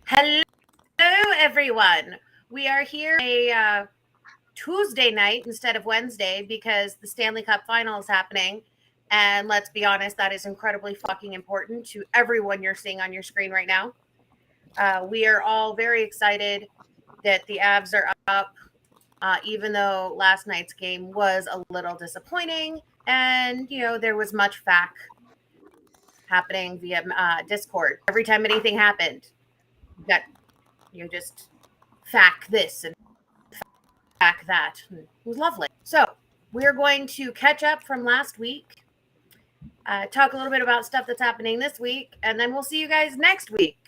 Hello, everyone. We are here a Tuesday night instead of Wednesday because the Stanley Cup final is happening. And let's be honest, that is incredibly fucking important to everyone you're seeing on your screen right now. We are all very excited that the Avs are up, even though last night's game was a little disappointing. And, there was much fact happening via Discord. Every time anything happened, you just fact this and fact that. It was lovely. So we're going to catch up from last week, talk a little bit about stuff that's happening this week, and then we'll see you guys next week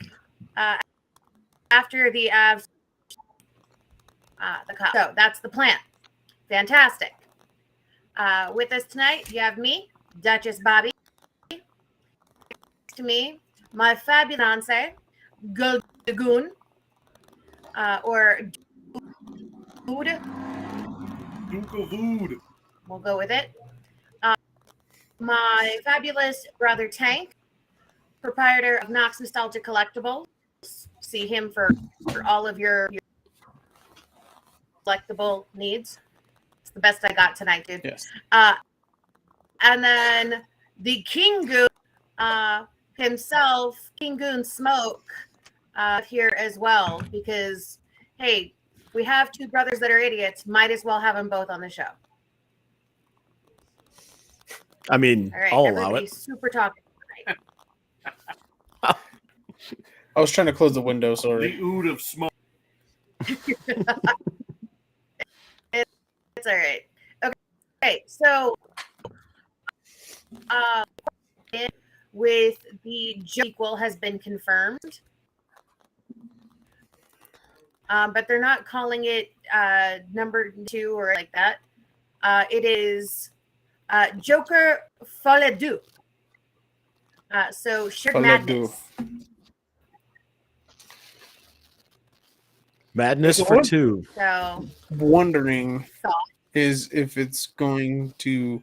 after the Avs the Cup. So that's the plan. Fantastic. With us tonight, you have me, Duchess Bobby. To me, my fabulous Goon, or Dude. Food. We'll go with it. My fabulous brother Tank, proprietor of Knox Nostalgia Collectibles. See him for all of your collectible needs. It's the best I got tonight, dude. Yes. And then the King Goon himself, King Goon Smoke, here as well, because, hey, we have two brothers that are idiots. Might as well have them both on the show. I mean, All right, I'll allow it. Super talking tonight. I was trying to close the window, sorry. The ood of smoke. It's all right. Okay, so with the sequel has been confirmed. But they're not calling it number 2 or like that. It is Joker Folie Deux. So shared madness. Madness for two. So Wondering is if it's going to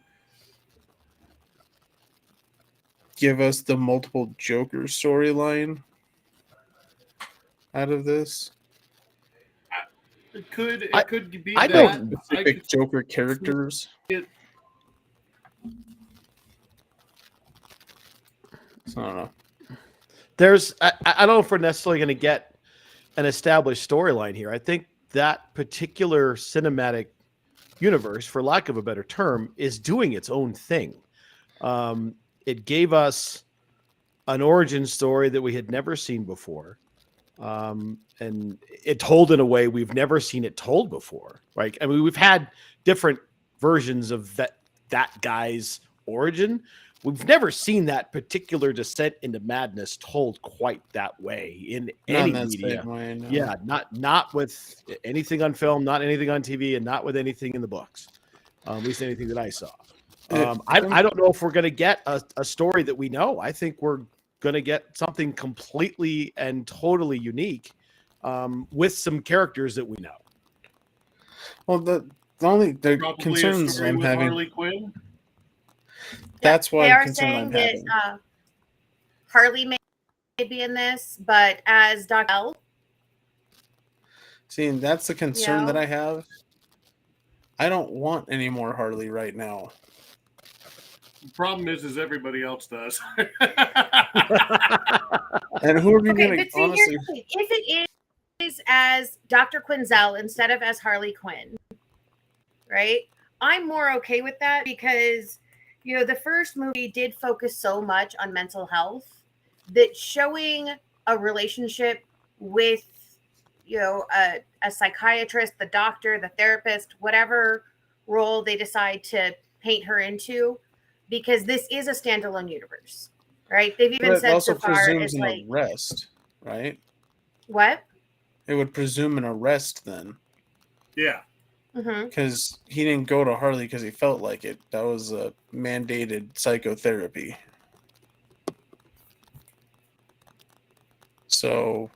give us the multiple Joker storyline out of this. It could be I that. don't- Specific Joker characters. So, I don't know. I don't know if we're necessarily going to get an established storyline here. I think that particular cinematic universe, for lack of a better term, is doing its own thing. It gave us an origin story that we had never seen before. And it told in a way we've never seen it told before. Right? I mean, we've had different versions of that guy's origin. We've never seen that particular descent into madness told quite that way in any media. Way, no. Yeah, not with anything on film, not anything on TV, and not with anything in the books. At least anything that I saw. I don't know if we're going to get a story that we know. I think we're going to get something completely and totally unique with some characters that we know. Well, the Probably concerns a story I'm with having. Harley Quinn. That's why they are concern saying I'm that having. Harley may be in this, but as Dr. L. See, and that's the concern Yeah. that I have. I don't want any more Harley right now. The problem is everybody else does. And who are we Okay, going but to see, honestly? here's the thing. If it is as Dr. Quinzel instead of as Harley Quinn, right? I'm more okay with that because, the first movie did focus so much on mental health that showing a relationship with, a psychiatrist, the doctor, the therapist, whatever role they decide to paint her into, because this is a standalone universe, right? They've even But it said also so far presumes as an like arrest, right? what? It would presume an arrest then, Yeah. Mm-hmm. because he didn't go to Harley because he felt like it. That was a mandated psychotherapy. So,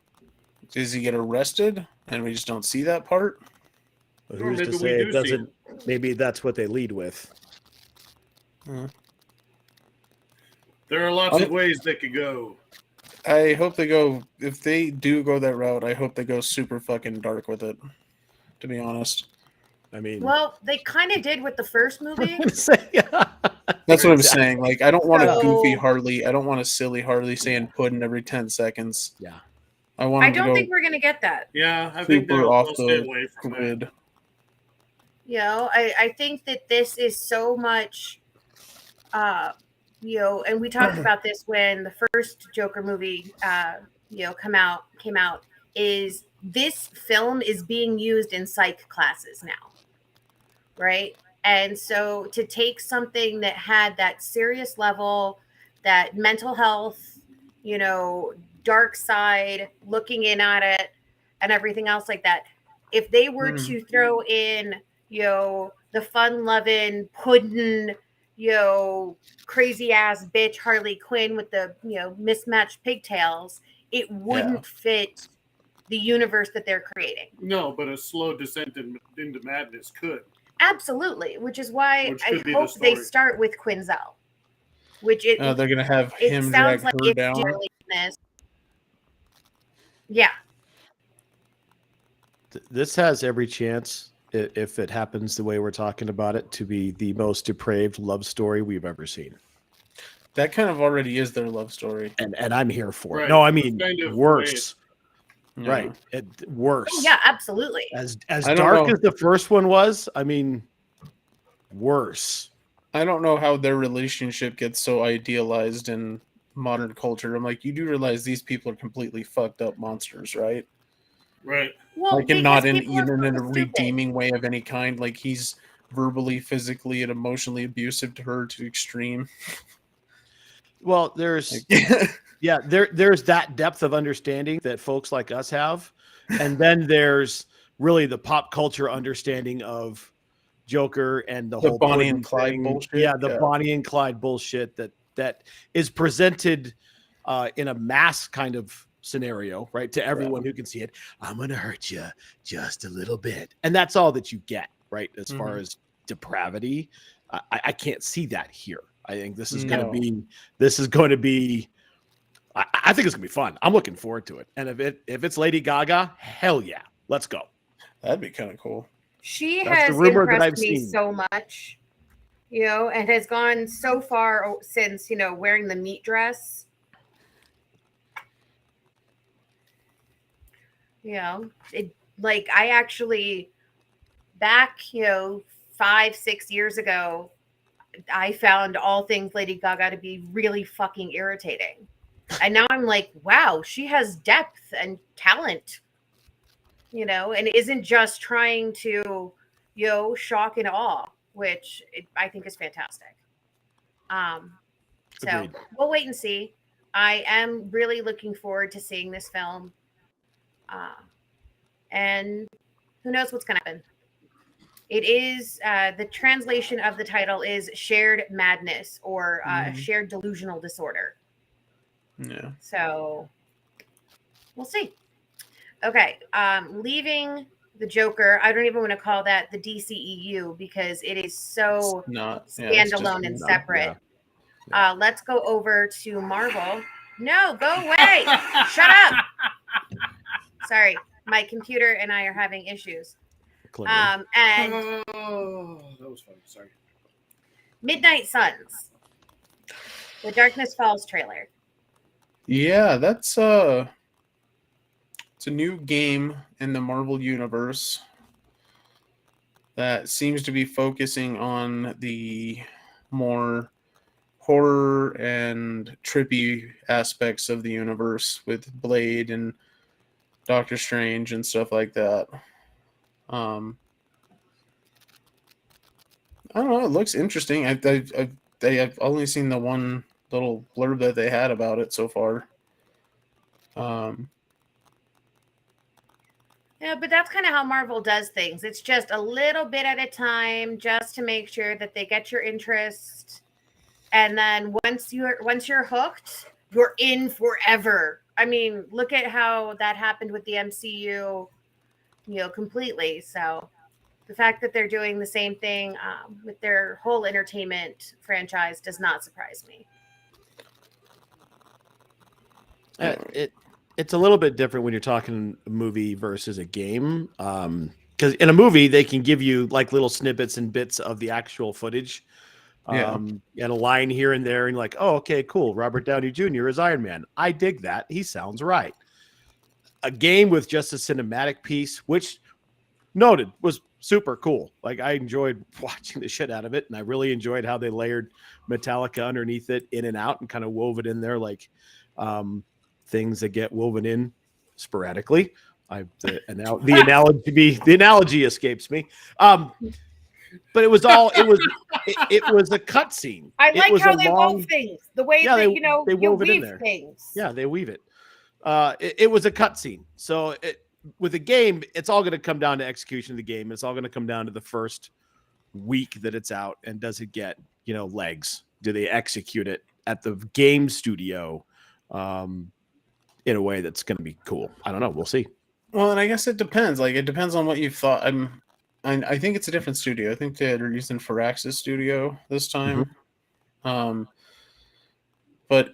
does he get arrested and we just don't see that part? But Or who's to maybe we say it do see doesn't? Maybe that's what they lead with. There are lots of ways they could go. I hope they go. If they do go that route, I hope they go super fucking dark with it. To be honest, I mean, Well, they kind of did with the first movie. that's what I'm Exactly. saying. Like, I don't want a goofy So- Harley. I don't want a silly Harley saying "puddin" every 10 seconds. Yeah. I want I him to don't go think we're gonna get that. Yeah, I think super they'll, off they'll stay the away from that. grid. I think that this is so much, and we talked about this when the first Joker movie, came out. Is this film is being used in psych classes now, right? And so to take something that had that serious level, that mental health, dark side, looking in at it, and everything else like that, if they were to throw in, the fun loving, puddin', crazy ass bitch Harley Quinn with the, mismatched pigtails, it wouldn't fit the universe that they're creating. No, but a slow descent into madness could. Absolutely, which is why Which I could be the hope they story. start with Quinzel, which They're gonna have it him sounds drag like her it's down. doing this. Yeah, This has every chance, if it happens the way we're talking about it, to be the most depraved love story we've ever seen. That kind of already is their love story. And I'm here for it. Right. No, I mean Kind of worse. Yeah. Right. Worse. oh, yeah, absolutely. As I don't dark know. as the first one was, I mean, worse. I don't know how their relationship gets so idealized in modern culture. I'm like, you do realize these people are completely fucked up monsters, right? Right. Well, Like, and not because in people are even in a fucking stupid. redeeming way of any kind. Like, he's verbally, physically, and emotionally abusive to her to extreme. Well, there's Like, there's that depth of understanding that folks like us have, and then there's really the pop culture understanding of Joker and the The whole Bonnie pudding and Clyde thing. bullshit, Yeah, the yeah. Bonnie and Clyde bullshit that is presented in a mass kind of scenario, right, to everyone who can see it. I'm gonna hurt you just a little bit, and that's all that you get, right? As far as depravity, I can't see that here. I think this is going to No. be. This is going to be. I think it's going to be fun. I'm looking forward to it. And if it's Lady Gaga, hell yeah, let's go. That'd be kind of cool. She That's the has rumor that impressed I've me seen. so much, and has gone so far since, wearing the meat dress. I actually, back, 5-6 years ago, I found all things Lady Gaga to be really fucking irritating. And now I'm like, wow, she has depth and talent, and isn't just trying to, shock and awe, which I think is fantastic. So Agreed. we'll wait and see. I am really looking forward to seeing this film. And who knows what's going to happen. It is the translation of the title is Shared Madness or Shared Delusional Disorder. Yeah. So we'll see. Okay, leaving the Joker. I don't even want to call that the DCEU because it is so standalone and separate. Yeah. Let's go over to Marvel. No, go away. Shut up. Sorry, my computer and I are having issues. And Oh, that was funny. Sorry. Midnight Suns, the Darkness Falls trailer. Yeah, that's it's a new game in the Marvel universe that seems to be focusing on the more horror and trippy aspects of the universe with Blade and Doctor Strange and stuff like that. I don't know. It looks interesting. I've only seen the one little blurb that they had about it so far. Yeah, but that's kind of how Marvel does things. It's just a little bit at a time, just to make sure that they get your interest. And then once you're hooked, you're in forever. I mean, look at how that happened with the MCU, completely. So the fact that they're doing the same thing with their whole entertainment franchise does not surprise me. It's a little bit different when you're talking a movie versus a game. Because in a movie, they can give you like little snippets and bits of the actual footage. And a line here and there, and like, oh, okay, cool. Robert Downey Jr. is Iron Man. I dig that. He sounds right. A game with just a cinematic piece, which noted was super cool. Like I enjoyed watching the shit out of it, and I really enjoyed how they layered Metallica underneath it, in and out, and kind of wove it in there like things that get woven in sporadically. The analogy escapes me. But it was a cutscene. I like how they wove things. The way that they you wove it in weave there. things. Yeah, they weave it. It was a cutscene. So with a game, it's all going to come down to execution of the game. It's all going to come down to the first week that it's out, and does it get legs? Do they execute it at the game studio in a way that's going to be cool? I don't know. We'll see. Well, and I guess it depends. Like, it depends on what you thought. I think it's a different studio. I think they're using Firaxis Studio this time. Mm-hmm. But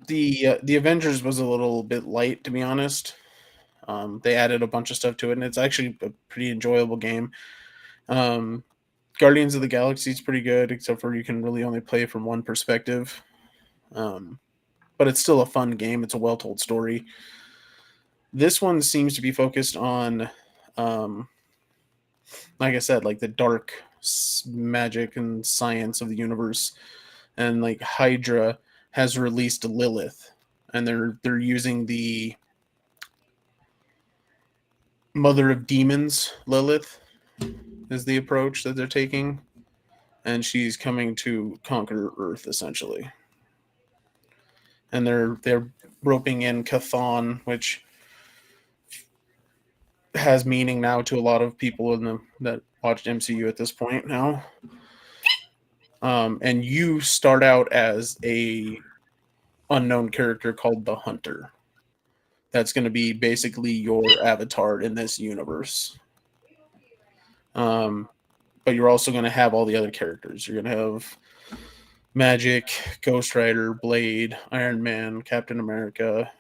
the Avengers was a little bit light, to be honest. They added a bunch of stuff to it, and it's actually a pretty enjoyable game. Guardians of the Galaxy is pretty good, except for you can really only play from one perspective. But it's still a fun game. It's a well-told story. This one seems to be focused on, like I said, like the dark magic and science of the universe. And like Hydra has released Lilith, and they're using the Mother of Demons, Lilith, is the approach that they're taking. And she's coming to conquer Earth, essentially. And they're roping in Chthon, which has meaning now to a lot of people that watched MCU at this point now. And you start out as a unknown character called the Hunter. That's going to be basically your avatar in this universe. But you're also going to have all the other characters. You're going to have Magic, Ghost Rider, Blade, Iron Man, Captain America.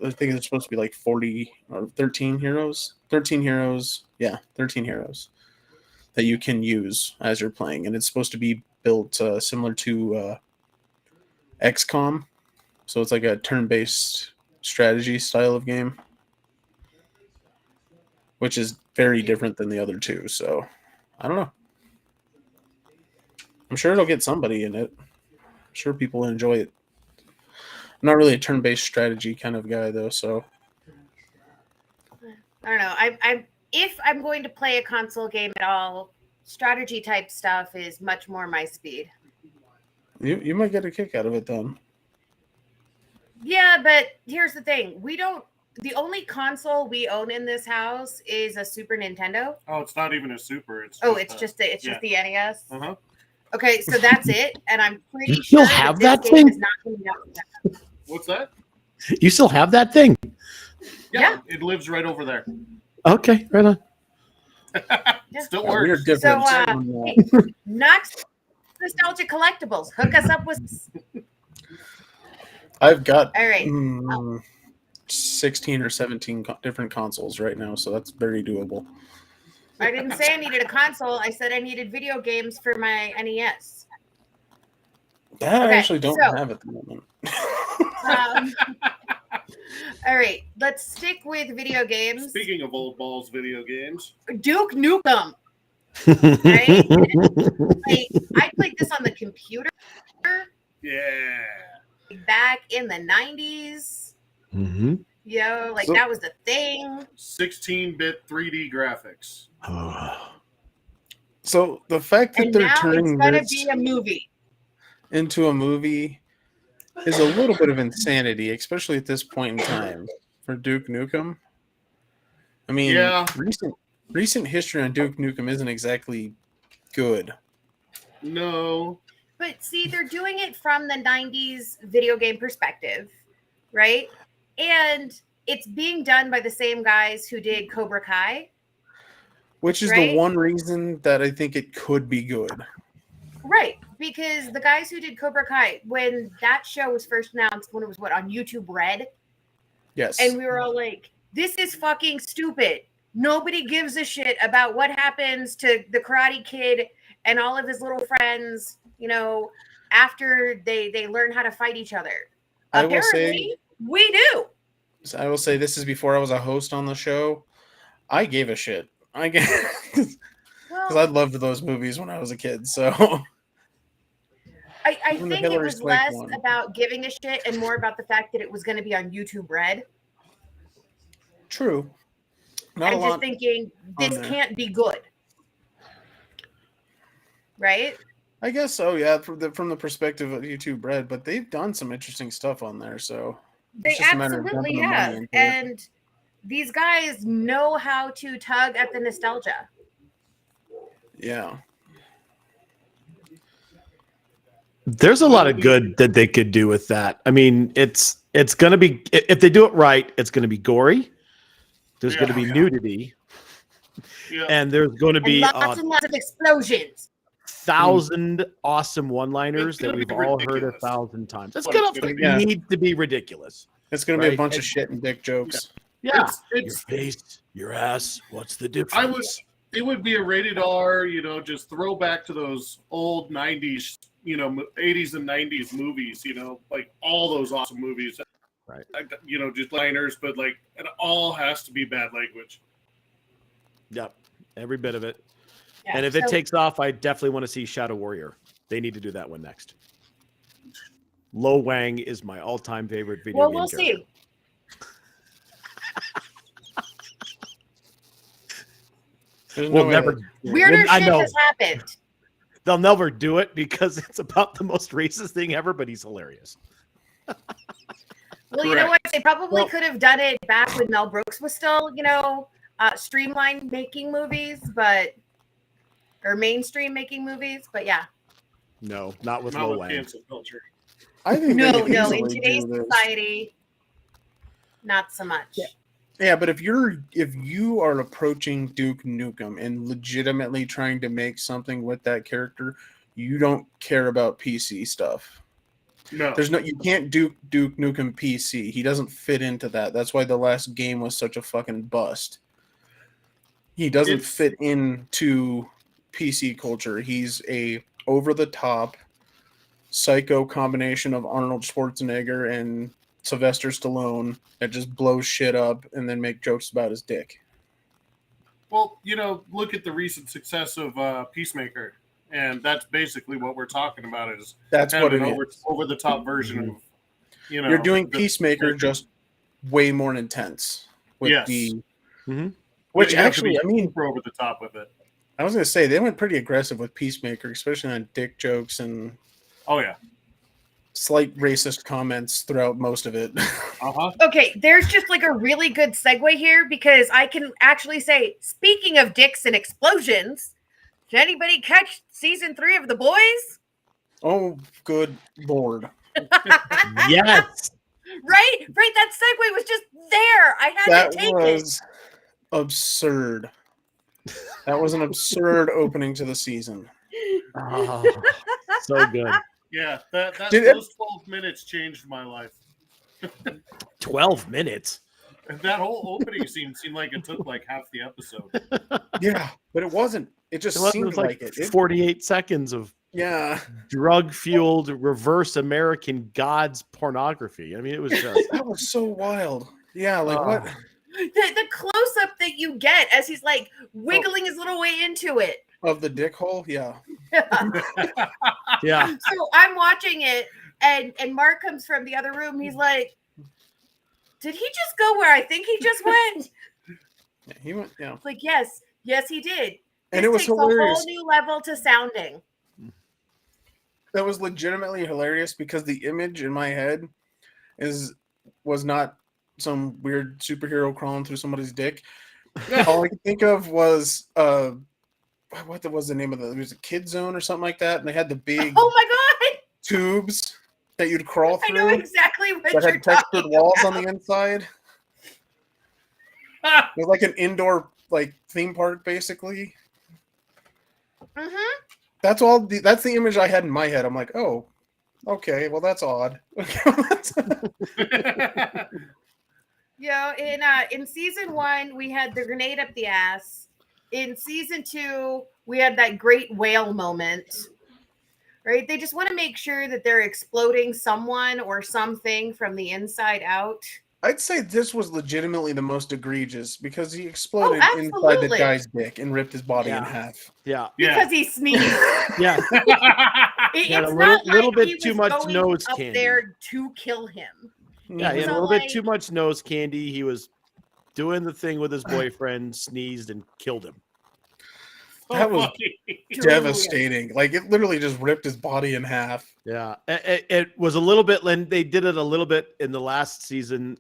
I think it's supposed to be like 40 or 13 heroes. 13 heroes. Yeah, 13 heroes that you can use as you're playing. And it's supposed to be built similar to XCOM. So it's like a turn-based strategy style of game, which is very different than the other two. So I don't know. I'm sure it'll get somebody in it. I'm sure people will enjoy it. I'm not really a turn-based strategy kind of guy, though. So I don't know. If I'm going to play a console game at all, strategy type stuff is much more my speed. You might get a kick out of it then. Yeah, but here's the thing. The only console we own in this house is a Super Nintendo. Oh, it's not even a Super. It's just the NES. Uh-huh. Okay, so that's it, and I'm pretty You still sure have that that this game thing? is not coming out with that. What's that? You still have that thing? Yeah. It lives right over there. Okay, right on. Still We're works. different. So, Knox Nostalgia Collectibles, hook us up with. I've got All right. 16 or 17 different consoles right now, so that's very doable. I didn't say I needed a console. I said I needed video games for my NES. That Okay, I actually don't have at the moment. All right, let's stick with video games. Speaking of old balls video games. Duke Nukem. Right? I played this on the computer. Yeah. Back in the 90s. Mm-hmm. That was the thing. 16-bit 3D graphics. So the fact that And they're now turning it's going to this be a movie. into a movie is a little bit of insanity, especially at this point in time for Duke Nukem. I mean, Yeah. recent history on Duke Nukem isn't exactly good. No. But see, they're doing it from the 90s video game perspective, right? And it's being done by the same guys who did Cobra Kai. Which is Right? the one reason that I think it could be good. Right, because the guys who did Cobra Kai, when that show was first announced, when it was on YouTube Red, Yes. and we were all like, "This is fucking stupid. Nobody gives a shit about what happens to the Karate Kid and all of his little friends. After they learn how to fight each other. I will Apparently, say, we do." this is before I was a host on the show. I gave a shit. Because Well, I loved those movies when I was a kid. So I Even the think it Hillary was Swank less one. about giving a shit and more about the fact that it was going to be on YouTube Red. true. Not a And just lot. thinking, on this there. can't be good. Right? I guess so. Yeah, from the perspective of YouTube Red, but they've done some interesting stuff on there. So They it's just a matter of absolutely dumping the money have. into it. And these guys know how to tug at the nostalgia. Yeah. There's a lot of good that they could do with that. I mean, it's going to be, if they do it right, it's going to be gory. There's going to be nudity. Yeah. And there's going to And be lots and lots of explosions. 1,000 awesome one-liners It's that gonna we've be all heard ridiculous. 1,000 times. It's What going it's gonna to be. need to be ridiculous. It's going to be Right. a bunch of shit and dick jokes. Yeah. It's Your face, your ass. What's the difference? it would be a rated R, just throw back to those old 90s, 80s and 90s movies, like all those awesome movies. Right. Just liners, but like it all has to be bad language. Yep. Every bit of it. Yeah, And if it so- takes off, I definitely want to see Shadow Warrior. They need to do that one next. Lo Wang is my all-time favorite video Well, game we'll character. see. There's We'll no way never. that- Weirder I shit know. has happened. They'll never do it because it's about the most racist thing ever, but he's hilarious. Well, you know what? They probably Well- could have done it back when Mel Brooks was still, streamlined making movies, or mainstream making movies. But yeah, No, not with Not Lo with Wang. cancel culture. I think they no. could In easily today's do this. society, not so much. Yeah, but if you are approaching Duke Nukem and legitimately trying to make something with that character, you don't care about PC stuff. No. You can't Duke Nukem PC. He doesn't fit into that. That's why the last game was such a fucking bust. He doesn't It's- fit into PC culture. He's a over the top psycho combination of Arnold Schwarzenegger and Sylvester Stallone that just blows shit up and then make jokes about his dick. Well, look at the recent success of Peacemaker, and that's basically what we're talking about. Is That's kind what of it an is. over the top version of You're doing the- Peacemaker just way more intense with Yes. the Mhm. which you have to be actually, I mean, super over the top with it. I was gonna say they went pretty aggressive with Peacemaker, especially on dick jokes and Oh yeah. slight racist comments throughout most of it. Okay, there's just like a really good segue here because I can actually say, speaking of dicks and explosions, did anybody catch season 3 of The Boys? Oh, good lord. Yes. Right? That segue was just there. I had That to take it. was absurd. That was an absurd opening to the season. Oh, so good. Yeah, that Did it- those 12 minutes changed my life. 12 minutes. That whole opening scene seemed like it took like half the episode. Yeah, but it wasn't. It just It was seemed like like it. 48 seconds of Yeah, drug-fueled reverse American gods pornography. I mean, it was just that was so wild. Yeah, like what? The close up that you get as he's like wiggling his little way into it. Of the dick hole? Yeah. yeah. So I'm watching it, and Mark comes from the other room. He's like, "Did he just go where I think he just went?" Yeah, he went. Yeah, It's like, yes, he did. and This it was takes hilarious. a whole new level to sounding. That was legitimately hilarious because the image in my head was not some weird superhero crawling through somebody's dick. All I could think of was what was the name of it was a Kid Zone or something like that, and they had the big Oh my tubes that you'd crawl god! I know through exactly what that you're had textured talking walls about. on the inside. It was like an indoor like theme park basically. Mhm. That's all. That's the image I had in my head. I'm like, oh, okay, well that's odd. In season 1, we had the grenade up the ass. In season 2, we had that great whale moment. Right? They just want to make sure that they're exploding someone or something from the inside out. I'd say this was legitimately the most egregious because he exploded inside the absolutely. guy's dick and ripped his body in Yeah. half. Yeah. Because he sneezed. Yeah. It's Had a not little like bit he too was much going nose up candy. there to kill him. Yeah, he was had a all little bit like- too much nose candy. He was doing the thing with his boyfriend, sneezed, and killed him. That was funny. devastating. Like it literally just ripped his body in half. Yeah, it was a little bit. And they did it a little bit in the last season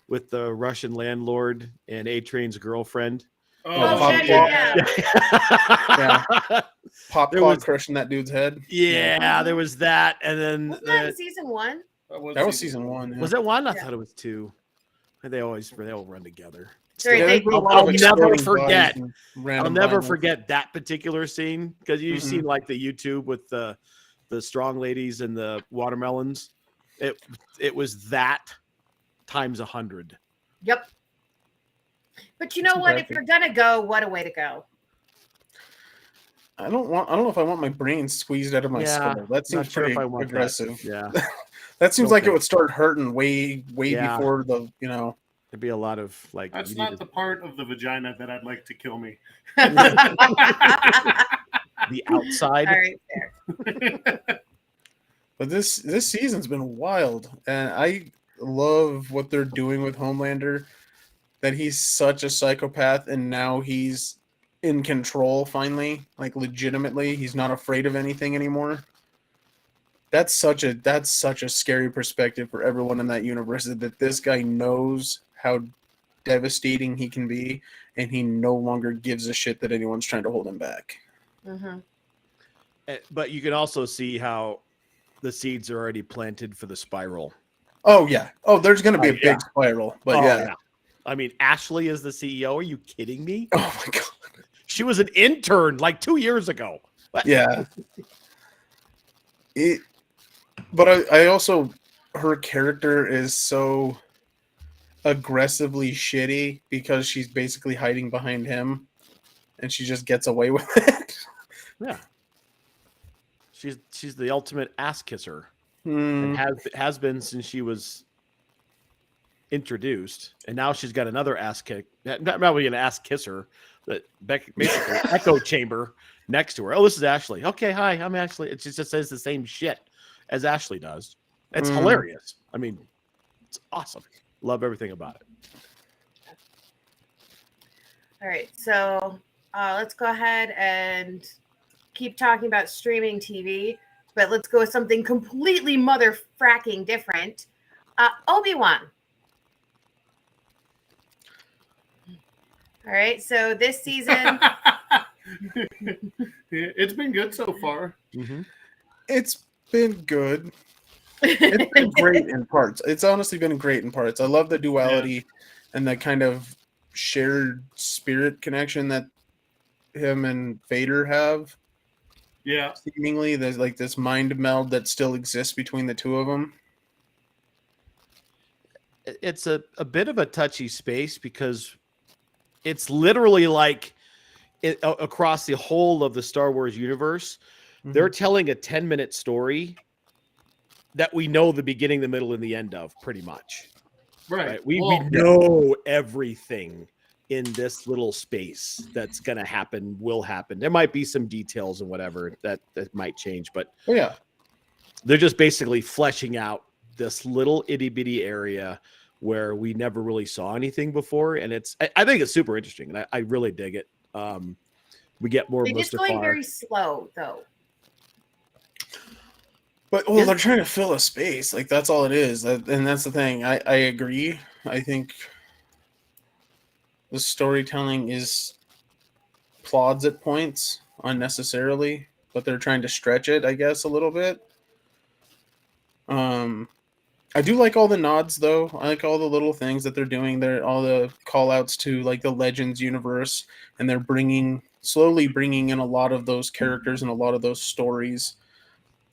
with the Russian landlord and A-Train's girlfriend. Oh, yeah. Yeah. Pop There claw was- crushing that dude's head. Yeah, there was that, and then Wasn't that in season 1? That was season 1. Yeah. was that one? I Yeah. thought it was 2. They all run together. Sorry, Yeah, they- there's been a lot I'll of never exploding forget. bodies and I'll random never violence. forget that particular scene because you've Mhm. seen like the YouTube with the strong ladies and the watermelons. It was that times 100. Yep. But you know Too what? bad If for- you're gonna go, what a way to go. I don't know if I want my brain squeezed out of my Yeah, skull. That seems Not sure pretty if I want aggressive. That. Yeah, That seems Don't like it think- would start hurting way Yeah. before the there'd be a lot of like. That's you not needed the part of the vagina that I'd like to kill me. All the outside. right, there. But this season's been wild, and I love what they're doing with Homelander. That he's such a psychopath, and now he's in control finally, like legitimately. He's not afraid of anything anymore. That's such a scary perspective for everyone in that universe. That this guy knows how devastating he can be, and he no longer gives a shit that anyone's trying to hold him back. Mhm. But you can also see how the seeds are already planted for the spiral. Oh yeah. Oh, there's gonna be a yeah. big spiral, but Oh, yeah. I mean, Ashley is the CEO. Are you kidding me? Oh my god. She was an intern like 2 years ago. Yeah. But I also, her character is so aggressively shitty because she's basically hiding behind him, and she just gets away with it. Yeah. She's the ultimate ass kisser. Hmm. And has been since she was introduced, and now she's got another ass kick. Not really an ass kisser, but basically echo chamber next to her. Oh, this is Ashley. Okay, hi, I'm Ashley. It just says the same shit as Ashley does. It's hilarious. I mean, it's awesome. Love everything about it. All right, so let's go ahead and keep talking about streaming TV, but let's go with something completely mother fracking different. Obi-Wan. All right, so this season, It's been good so far. Mm-hmm. It's been good. It's been great in parts. It's honestly been great in parts. I love the duality and the kind of shared spirit connection that him and Vader have. Yeah. Seemingly, there's like this mind meld that still exists between the two of them. It's a bit of a touchy space because it's literally like across the whole of the Star Wars universe, they're telling a 10-minute story that we know the beginning, the middle, and the end of pretty much. Right. We Well, know everything in this little space that's going to happen, will happen. There might be some details and whatever that might change, but Oh yeah. they're just basically fleshing out this little itty bitty area where we never really saw anything before. And I think it's super interesting. And I really dig it. We get more they're just going very slow, though. But they're trying to fill a space. Like that's all it is. And that's the thing. I agree. I think the storytelling is plods at points unnecessarily, but they're trying to stretch it, I guess, a little bit. I do like all the nods though. I like all the little things that they're doing. They're all the call outs to like the Legends universe, and they're bringing slowly bringing in a lot of those characters and a lot of those stories,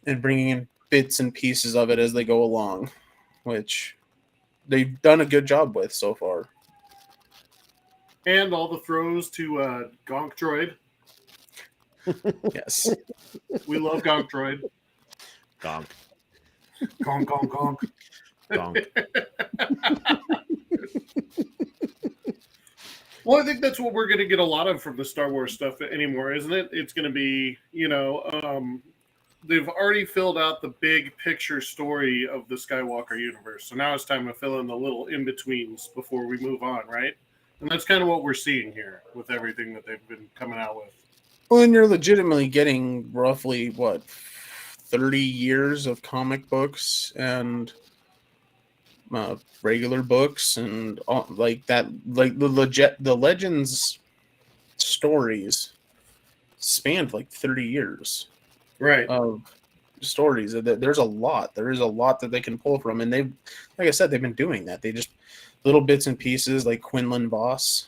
and bringing in bits and pieces of it as they go along, which they've done a good job with so far. And all the throws to Gonk Droid. Yes. We love Gonk Droid. Gonk. Gonk, gonk, gonk. Gonk. Well, I think that's what we're going to get a lot of from the Star Wars stuff anymore, isn't it? It's going to be, they've already filled out the big picture story of the Skywalker universe. So now it's time to fill in the little in-betweens before we move on, right? And that's kind of what we're seeing here with everything that they've been coming out with. Well, and you're legitimately getting roughly, 30 years of comic books and regular books and all, like that, like the Legends stories spanned like 30 years. Right. Of stories. There's a lot. There is a lot that they can pull from, and they've, like I said, they've been doing that. They just little bits and pieces, like Quinlan Voss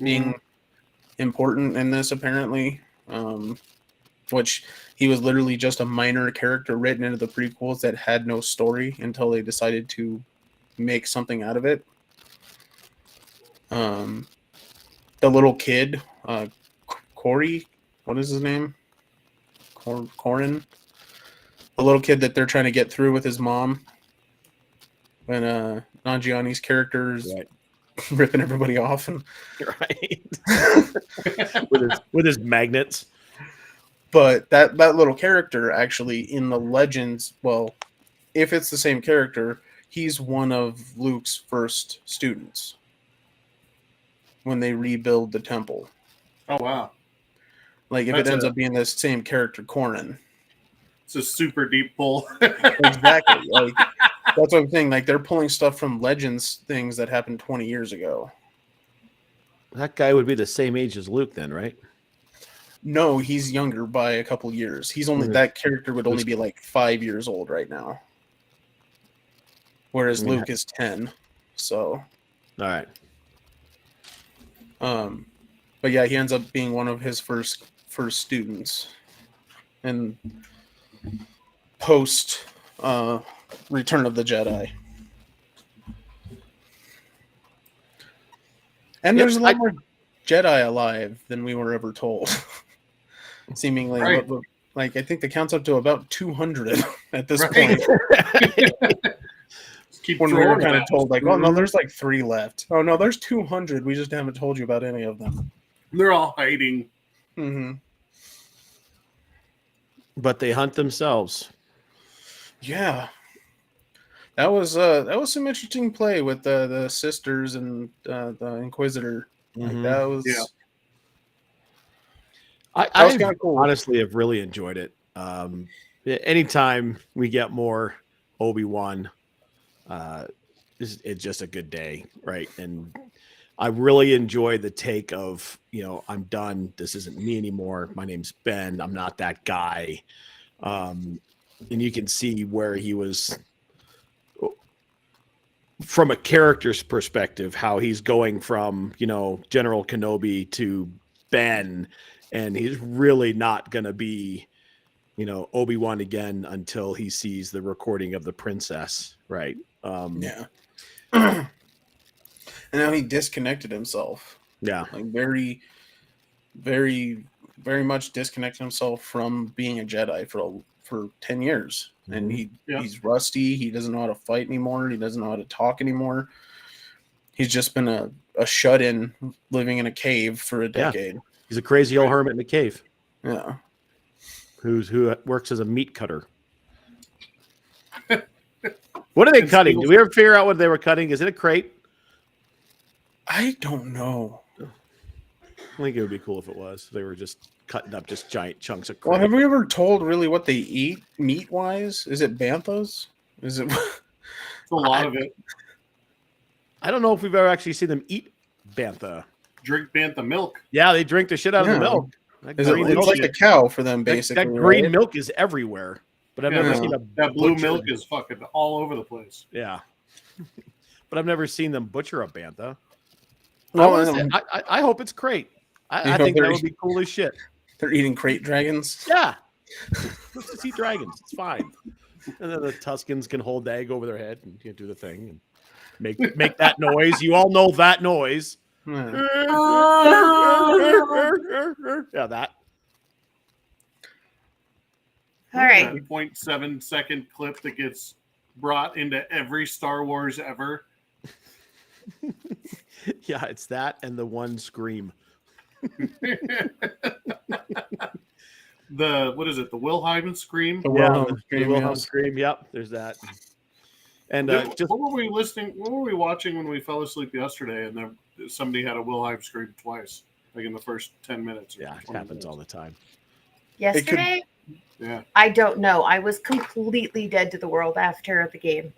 being important in this, apparently, which he was literally just a minor character written into the prequels that had no story until they decided to make something out of it. The little kid, Corey, what is his name? Corin, the little kid that they're trying to get through with his mom, when Nanjiani's character is ripping everybody off, and with his magnets. But that little character actually in the Legends, well, if it's the same character, he's one of Luke's first students when they rebuild the temple. Oh wow! Like if it ends up being the same character, Corrin. It's a super deep pull. Exactly. Like that's what I'm saying. Like they're pulling stuff from Legends things that happened 20 years ago. That guy would be the same age as Luke then, right? No, he's younger by a couple years. He's only that character would only be like 5 years old right now. Whereas Luke is 10. So all right. But yeah, he ends up being one of his first students. And post Return of the Jedi. And there's a lot more Jedi alive than we were ever told. Seemingly, like I think the count's up to about 200 at this point. When we were kind of told, like, oh no, there's like 3 left. Oh no, there's 200. We just haven't told you about any of them. They're all hiding. Mm-hmm. But they hunt themselves. Yeah, that was some interesting play with the sisters and the Inquisitor. Like that was I was kind of cool. Honestly have really enjoyed it. Anytime we get more Obi-Wan, it's just a good day, right? And I really enjoy the take of, I'm done. This isn't me anymore. My name's Ben. I'm not that guy. And you can see where he was, from a character's perspective, how he's going from, General Kenobi to Ben, and he's really not going to be, Obi-Wan again until he sees the recording of the princess, right? Yeah. And now he disconnected himself. Yeah. Like very, very, very much disconnected himself from being a Jedi for 10 years. And he's rusty. He doesn't know how to fight anymore. He doesn't know how to talk anymore. He's just been a shut-in living in a cave for a decade. He's a crazy old hermit in a cave. Yeah. Who works as a meat cutter. What are they cutting? Do we ever figure out what they were cutting? Is it a crate? I don't know. I think it would be cool if it was. They were just cutting up just giant chunks of crate. Well, have we ever told really what they eat meat-wise? Is it banthas? Is it a lot of it? I don't know if we've ever actually seen them eat bantha. Drink bantha milk. Yeah, they drink the shit out of the milk. It's like a cow for them, basically. That green milk is everywhere. But I've never seen that blue milk is fucking all over the place. Yeah. But I've never seen them butcher a bantha. No, I hope it's crate. I think that would be cool as shit. They're eating crate dragons. Yeah. Let's just eat dragons. It's fine. And then the Tuscans can hold the egg over their head and do the thing and make that noise. You all know that noise. Yeah. Yeah, that. All right. 0.7-second clip that gets brought into every Star Wars ever. Yeah, it's that and the one scream. What is it? The Wilhelm scream. The Yeah, Wilhelm the scream, Wilhelm yes. scream. Yep, there's that. And just what were we listening? What were we watching when we fell asleep yesterday? And then somebody had a Wilhelm scream twice, like in the first 10 minutes. yeah, it happens all the time. Yesterday, Yeah. I don't know. I was completely dead to the world after the game.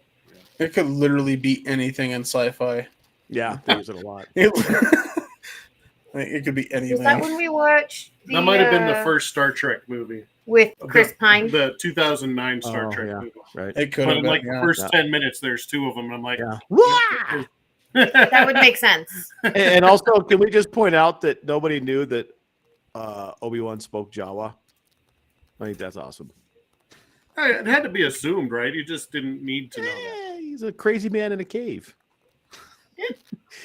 It could literally be anything in sci-fi. Yeah, they use it a lot. It could be anything. Was that when we watched? That might have been the first Star Trek movie. With Chris Pine. The 2009 Star Trek yeah, movie. right. It could But have in been, like the yeah. first 10 minutes, there's two of them. And I'm like, Yeah. That would make sense. And also, can we just point out that nobody knew that Obi-Wan spoke Jawa? I think that's awesome. It had to be assumed, right? You just didn't need to know that. He's a crazy man in a cave.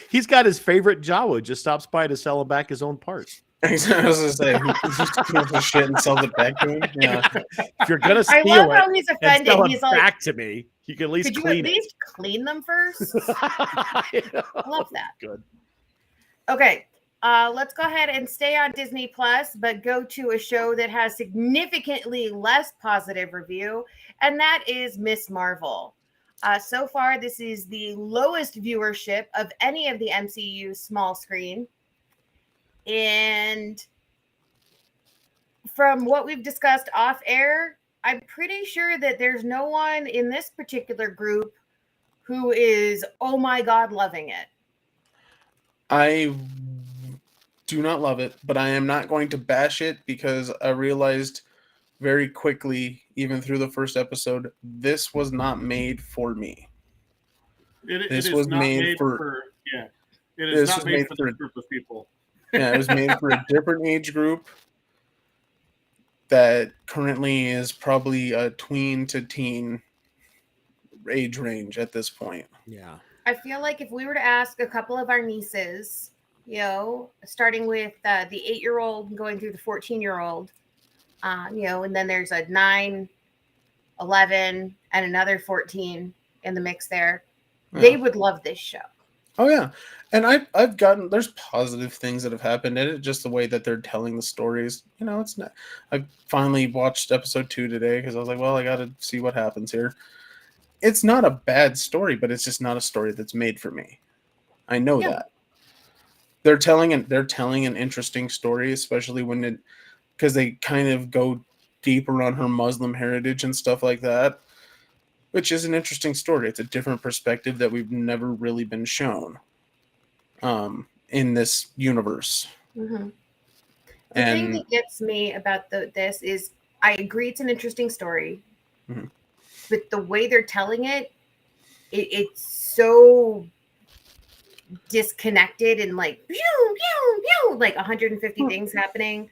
He's got his favorite Jawa, just stops by to sell him back his own parts. I was going to say, just steal the shit and sell it back to him. Yeah. If you're gonna I steal love it how he's and offended. sell it He's like, back to me, you can at least could you clean at least clean them first? it. I love that. Good. Okay, let's go ahead and stay on Disney Plus, but go to a show that has significantly less positive review, and that is Miss Marvel. So far, this is the lowest viewership of any of the MCU small screen. And from what we've discussed off air, I'm pretty sure that there's no one in this particular group who is, oh my God, loving it. I do not love it, but I am not going to bash it because I realized very quickly, even through the first episode, this was not made for me. It This is was not made for It is this not was made made for for- this group of people. Yeah, it was made for a different age group that currently is probably a tween to teen age range at this point. Yeah. I feel like if we were to ask a couple of our nieces, you know, starting with the 8-year-old and going through the 14-year-old, you know, and then there's a 9, 11, and another 14 in the mix there, they would love this show. Oh yeah, and I've gotten there's positive things that have happened in it, just the way that they're telling the stories. You know, it's not. I finally watched episode 2 today because I was like, well, I got to see what happens here. It's not a bad story, but it's just not a story that's made for me. I know that they're telling an interesting story, especially because they kind of go deeper on her Muslim heritage and stuff like that. Which is an interesting story. It's a different perspective that we've never really been shown in this universe. Mm-hmm. The thing that gets me about this is I agree it's an interesting story, but the way they're telling it's so disconnected and like, pew, pew, pew, like 150 things happening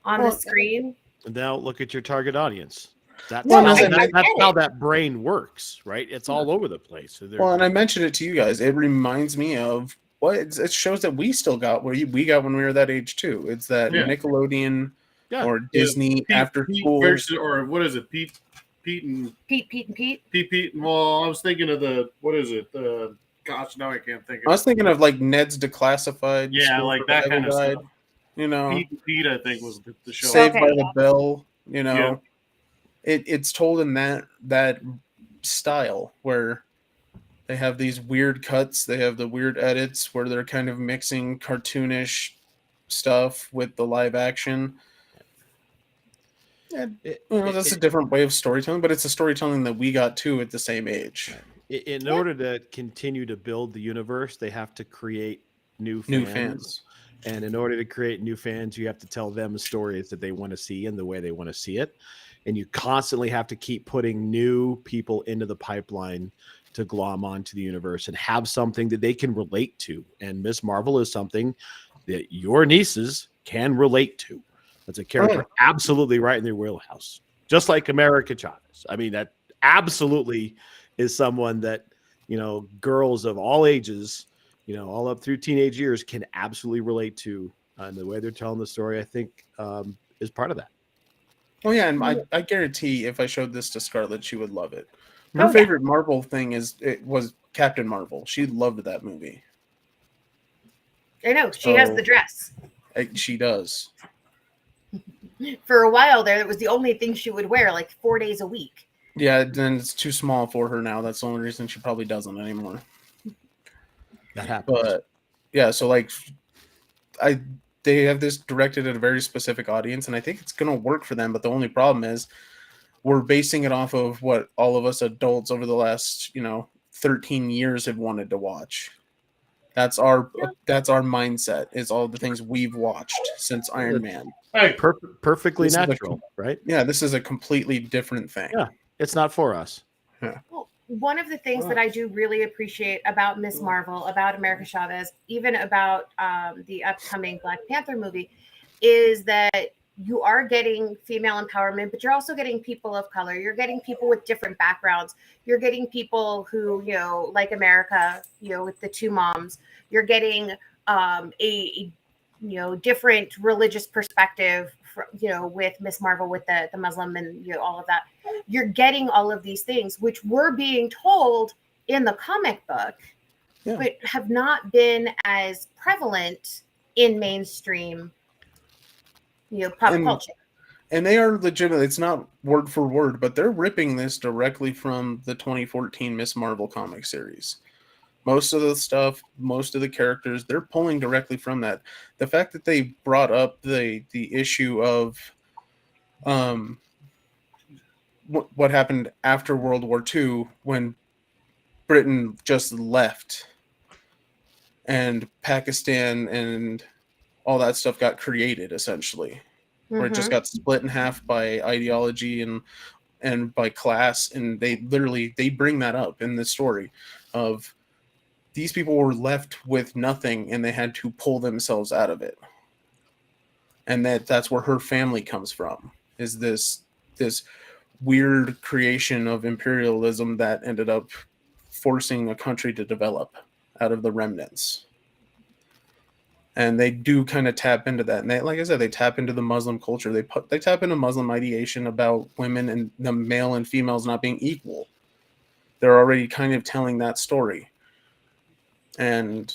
on the screen. And now look at your target audience. That's, Well, that's how that brain works, right? It's all over the place. So well, and I mentioned it to you guys. It reminds me of it shows that we still got we got when we were that age too. It's that Nickelodeon or Disney after school versus, or what is it? Pete. Well, I was thinking of gosh, now I can't think of it. I was thinking of like Ned's Declassified. Yeah, School like for that Bible kind of Guide, stuff. You know, Pete, I think was the show. Saved by the Bell. You know, Yeah. it's told in that style where they have these weird cuts, they have the weird edits where they're kind of mixing cartoonish stuff with the live action. And that's a different way of storytelling, but it's a storytelling that we got too at the same age. In order to continue to build the universe, they have to create new fans. And in order to create new fans, you have to tell them stories that they want to see and the way they want to see it. And you constantly have to keep putting new people into the pipeline to glom onto the universe and have something that they can relate to. And Miss Marvel is something that your nieces can relate to. That's a character absolutely right in their wheelhouse, just like America Chavez. I mean, that absolutely is someone that, girls of all ages, all up through teenage years can absolutely relate to. And the way they're telling the story, I think, is part of that. Oh yeah, and I guarantee if I showed this to Scarlett, she would love it. Her Oh, yeah. favorite Marvel thing was Captain Marvel. She loved that movie. I know she has the dress. She does. For a while there, that was the only thing she would wear, like 4 days a week. Yeah, then it's too small for her now. That's the only reason she probably doesn't anymore. That happens. But yeah, so like, they have this directed at a very specific audience, and I think it's gonna work for them. But the only problem is, we're basing it off of what all of us adults over the last 13 years have wanted to watch. That's our mindset. Is all the things we've watched since Iron Man. Hey, Perfectly This is natural, right? Yeah, this is a completely different thing. Yeah. It's not for us. Well, one of the things that I do really appreciate about Miss Marvel, about America Chavez, even about the upcoming Black Panther movie, is that you are getting female empowerment, but you're also getting people of color. You're getting people with different backgrounds. You're getting people who, like America, with the two moms. You're getting a different religious perspective, with Miss Marvel, with the Muslim and all of that. You're getting all of these things, which we're being told in the comic book, but have not been as prevalent in mainstream, pop culture. And they are legitimate. It's not word for word, but they're ripping this directly from the 2014 Miss Marvel comic series. Most of the stuff, most of the characters, they're pulling directly from that. The fact that they brought up the issue of what happened after World War II when Britain just left and Pakistan and all that stuff got created, essentially, where it just got split in half by ideology and by class, and they bring that up in the story of these people were left with nothing and they had to pull themselves out of it. And that's where her family comes from, is this weird creation of imperialism that ended up forcing a country to develop out of the remnants. And they do kind of tap into that. And they, like I said, they tap into the Muslim culture. They tap into Muslim ideation about women and the male and females not being equal. They're already kind of telling that story. And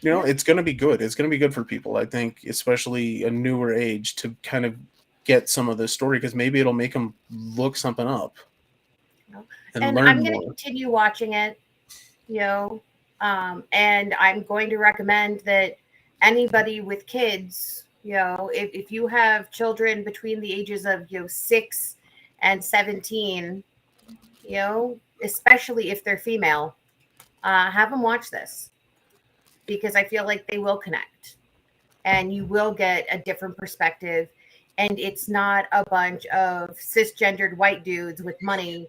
it's going to be good. It's going to be good for people, I think, especially a newer age, to kind of get some of this story, because maybe it'll make them look something up and learn I'm going to more. continue watching it, and I'm going to recommend that anybody with kids, if you have children between the ages of 6 and 17, especially if they're female, have them watch this, because I feel like they will connect and you will get a different perspective. And it's not a bunch of cisgendered white dudes with money,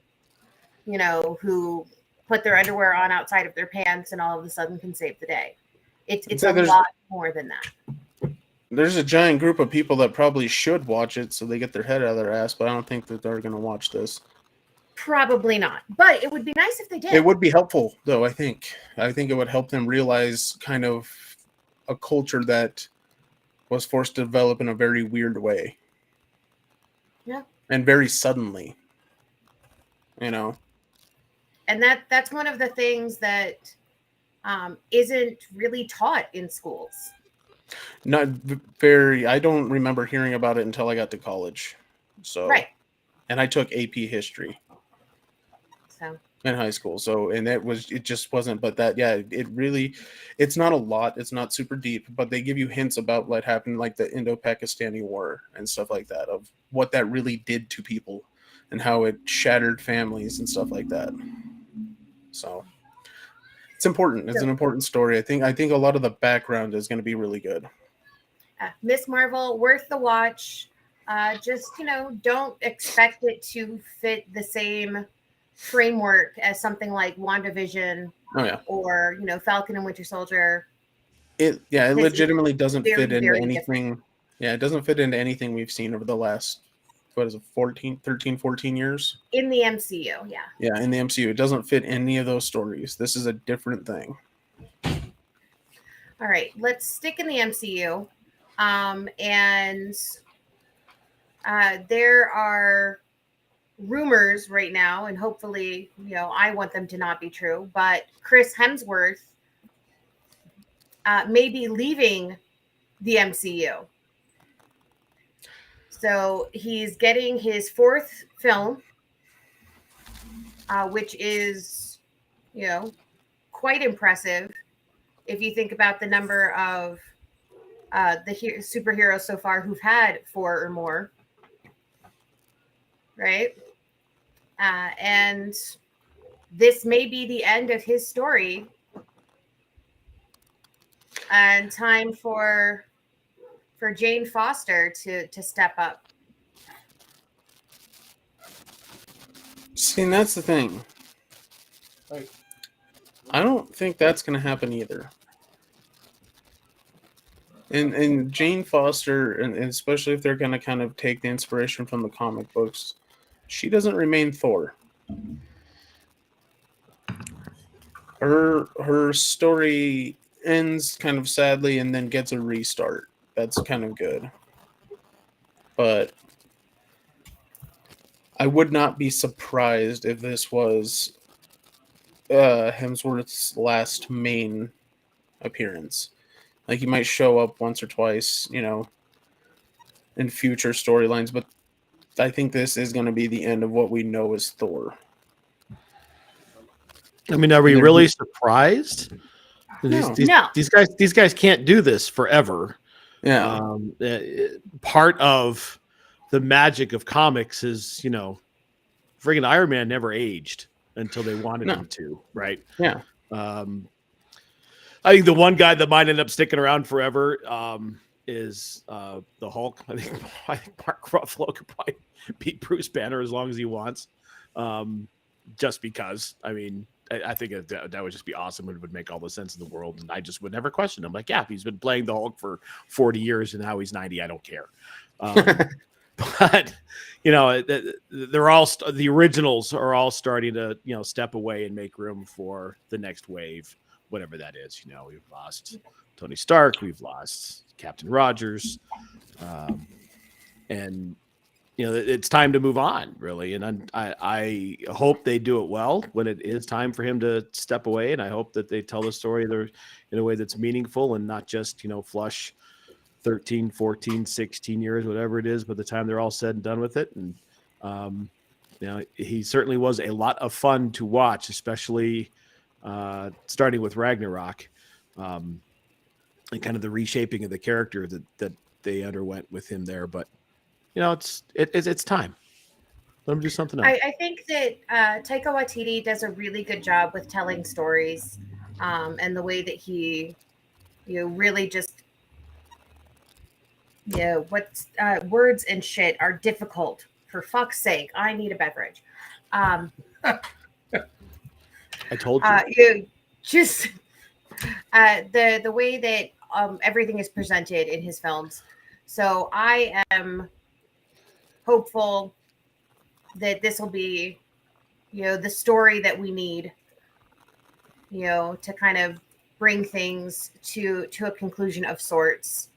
who put their underwear on outside of their pants and all of a sudden can save the day. It's a lot more than that. There's a giant group of people that probably should watch it so they get their head out of their ass, but I don't think that they're going to watch this. Probably not, but it would be nice if they did. It would be helpful, though. I think it would help them realize kind of a culture that was forced to develop in a very weird way. Yeah. And very suddenly. And that's one of the things that isn't really taught in schools. Not very. I don't remember hearing about it until I got to college. So, right. And I took AP history. In high school. So, and it just wasn't, but that, yeah, it's not a lot. It's not super deep, but they give you hints about what happened, like the Indo-Pakistani War and stuff like that, of what that really did to people and how it shattered families and stuff like that. So it's important. It's an important story. I think a lot of the background is going to be really good. Miss Marvel, worth the watch. Just, don't expect it to fit the same framework as something like WandaVision, or Falcon and Winter Soldier. It This is legitimately doesn't very, fit into very anything. Yeah, it doesn't fit into anything we've seen over the last, what is it, 14 years? in the MCU. Yeah. Yeah, in the MCU. It doesn't fit any of those stories. This is a different thing. All right, let's stick in the MCU. And there are rumors right now, and hopefully, I want them to not be true, but Chris Hemsworth may be leaving the MCU. So he's getting his fourth film, which is, quite impressive if you think about the number of the superheroes so far who've had four or more, right? And this may be the end of his story, and time for Jane Foster to step up. See, and that's the thing. I don't think that's going to happen either. And Jane Foster, and especially if they're going to kind of take the inspiration from the comic books, she doesn't remain Thor. Her story ends kind of sadly and then gets a restart. That's kind of good. But I would not be surprised if this was Hemsworth's last main appearance. Like, he might show up once or twice, in future storylines, but I think this is going to be the end of what we know as Thor. I mean, are we really surprised? No. These guys can't do this forever. Yeah. Part of the magic of comics is, friggin' Iron Man never aged until they wanted him to, right? Yeah. I think the one guy that might end up sticking around forever is the Hulk. I think Mark Ruffalo could probably beat Bruce Banner as long as he wants, just because. I mean, I think that would just be awesome. It would make all the sense in the world, and I just would never question him. Like, yeah, he's been playing the Hulk for 40 years, and now he's 90. I don't care. But they're all the originals are all starting to step away and make room for the next wave, whatever that is. We've lost Tony Stark, we've lost Captain Rogers, and it's time to move on, really. And I hope they do it well when it is time for him to step away, and I hope that they tell the story in a way that's meaningful and not just flush 13, 14, 16 years, whatever it is, by the time they're all said and done with it. And, he certainly was a lot of fun to watch, especially starting with Ragnarok, and kind of the reshaping of the character that they underwent with him there. But, it's time. Let him do something else. I think that Taika Waititi does a really good job with telling stories, and the way that he, really just, words and shit are difficult. For fuck's sake, I need a beverage. I told you. Just the way that everything is presented in his films. So I am hopeful that this will be, the story that we need, to kind of bring things to a conclusion of sorts.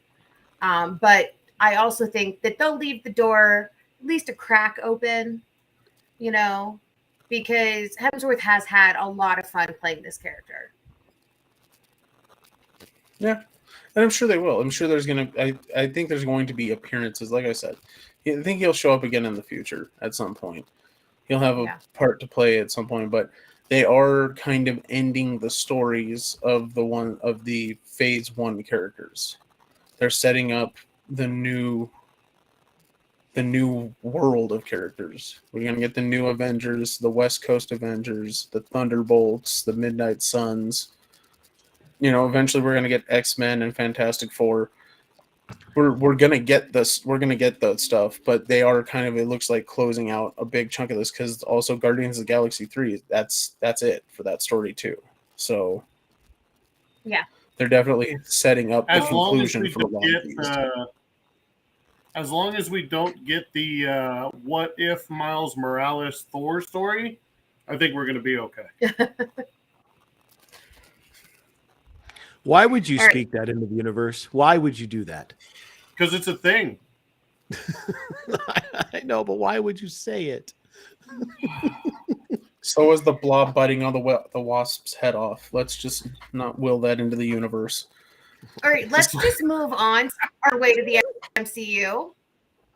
But I also think that they'll leave the door at least a crack open, because Hemsworth has had a lot of fun playing this character. Yeah, and I'm sure they will. I'm sure there's I think there's going to be appearances. Like I said, I think he'll show up again in the future at some point. He'll have a part to play at some point, but they are kind of ending the stories of the Phase 1 characters. They're setting up the new world of characters. We're going to get the new Avengers, the West Coast Avengers, the Thunderbolts, the Midnight Suns. Eventually we're going to get X-Men and Fantastic Four. We're going to get this. We're going to get that stuff, but they are kind of, it looks like, closing out a big chunk of this, because also Guardians of the Galaxy 3, that's it for that story too. So yeah. they're definitely setting up the As long as conclusion we for a lot don't of get, these. as long as we don't get the what if Miles Morales Thor story, I think we're going to be okay. Why would you All right. speak that into the universe? Why would you do that? Because it's a thing. I know, but why would you say it? So is the blob biting on the wasp's head off. Let's just not will that into the universe. All right, let's just move on our way to the MCU.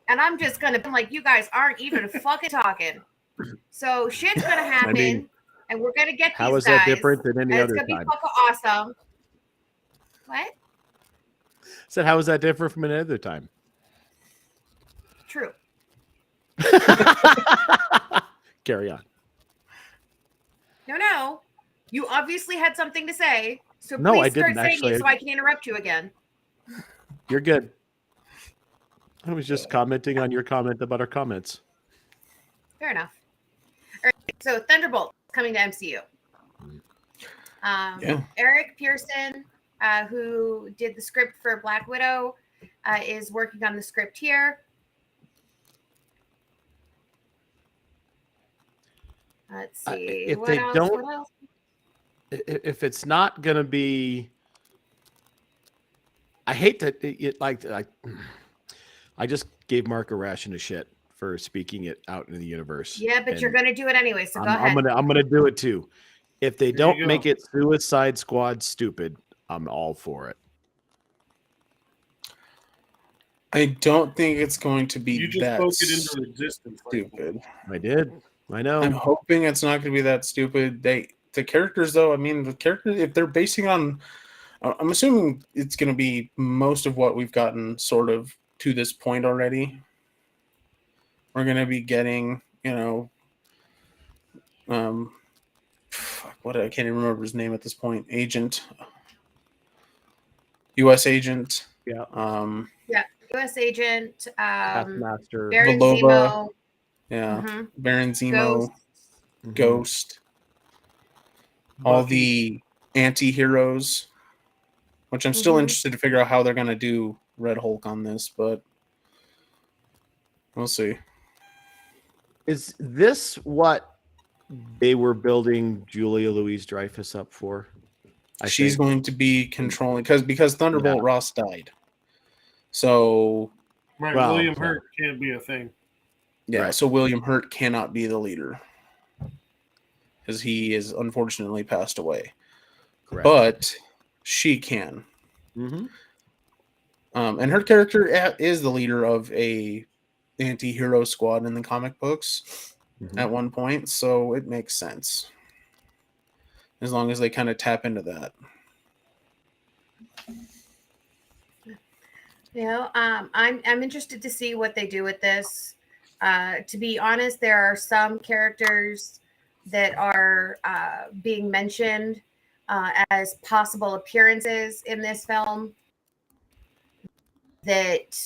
And I'm just gonna be like, you guys aren't even fucking talking. So shit's gonna happen, and we're gonna get How these is that guys, different than any and other it's gonna time? be fucking awesome. What? Said, how is that different from any other time? True. Carry on. No. You obviously had something to say, so No, please I start didn't, saying actually. it so I can interrupt you again. You're good. I was just commenting on your comment about our comments. Fair enough. All right, so Thunderbolt coming to MCU. Yeah. Eric Pearson, who did the script for Black Widow, is working on the script here. Let's see. If What they else? don't- What else? If it's not going to be, I hate that I just gave Mark a ration of shit for speaking it out in the universe. Yeah, but you're And going to do it anyway, so go I'm ahead. gonna do it too. If they There you don't make go. it Suicide Squad stupid, I'm all for it. I don't think it's going to be You just that spoke it into existence. stupid. I did. I know. I'm hoping it's not going to be that stupid. The characters, though, I mean, the characters, if they're basing on, I'm assuming it's going to be most of what we've gotten sort of to this point already. We're going to be getting, what I can't even remember his name at this point. U.S. agent. Yeah. U.S. agent, Taskmaster. Baron Voloba. Zemo. Yeah. Mhm. Baron Zemo. Ghost. Ghost. All Bucky. the anti-heroes, which I'm still interested to figure out how they're going to do Red Hulk on this, but we'll see. Is this what they were building Julia Louis-Dreyfus up for? She's going to be controlling because Thunderbolt Ross died. So Right, Well, William so- Hurt can't be a thing. yeah, Right. so William Hurt cannot be the leader because he is unfortunately passed away. Correct. But she can. Mm-hmm. And her character is the leader of a anti-hero squad in the comic books at one point, so it makes sense as long as they kind of tap into that. I'm interested to see what they do with this. To be honest, there are some characters that are being mentioned as possible appearances in this film that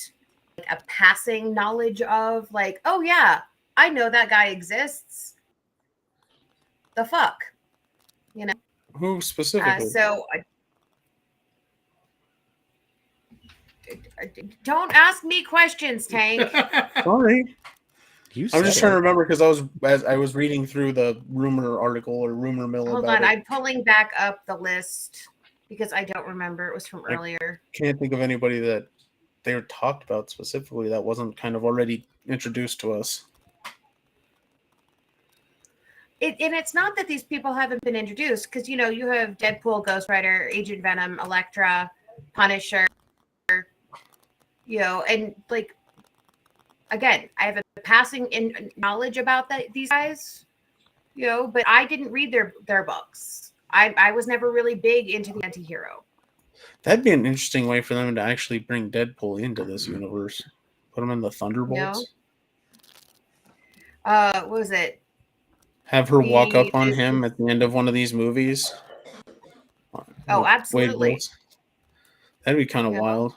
a passing knowledge of, like, oh yeah, I know that guy exists. The fuck, Who specifically? Don't ask me questions, Tank. Sorry. You I was just said trying to it. remember because as I was reading through the rumor article or rumor mill Hold about on, it. I'm pulling back up the list because I don't remember. It was from earlier. Can't think of anybody that they were talked about specifically that wasn't kind of already introduced to us. And it's not that these people haven't been introduced, because you have Deadpool, Ghost Rider, Agent Venom, Elektra, Punisher, and like, again, I have a passing in knowledge about these guys, but I didn't read their books. I was never really big into the anti-hero. That'd be an interesting way for them to actually bring Deadpool into this universe. Put him in the Thunderbolts. What was it? Have her walk up on him at the end of one of these movies. Oh, absolutely. Wilson. That'd be kind of wild.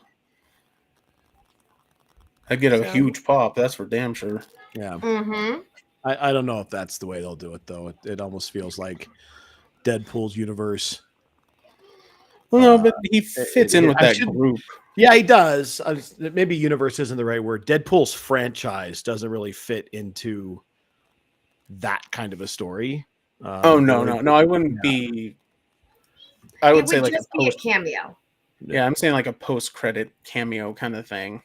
I'd get a huge pop. That's for damn sure. Yeah. Mm-hmm. I don't know if that's the way they'll do it, though. It almost feels like Deadpool's universe Well, no, but he fits in with that group. Yeah, he does. Maybe universe isn't the right word. Deadpool's franchise doesn't really fit into that kind of a story. No, I wouldn't be. I would say like just be a cameo. Yeah, I'm saying like a post-credit cameo kind of thing.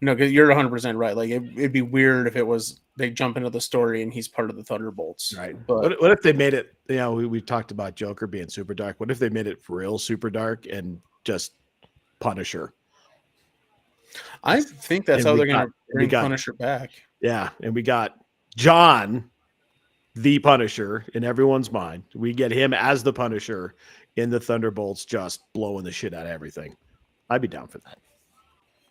No, because you're 100% right. Like it'd be weird if it was they jump into the story and he's part of the Thunderbolts. Right. But what if they made it? You know, we talked about Joker being super dark. What if they made it real super dark and just Punisher? I think that's how they're going to bring Punisher back. Yeah, and we got John, the Punisher, in everyone's mind. We get him as the Punisher in the Thunderbolts, just blowing the shit out of everything. I'd be down for that.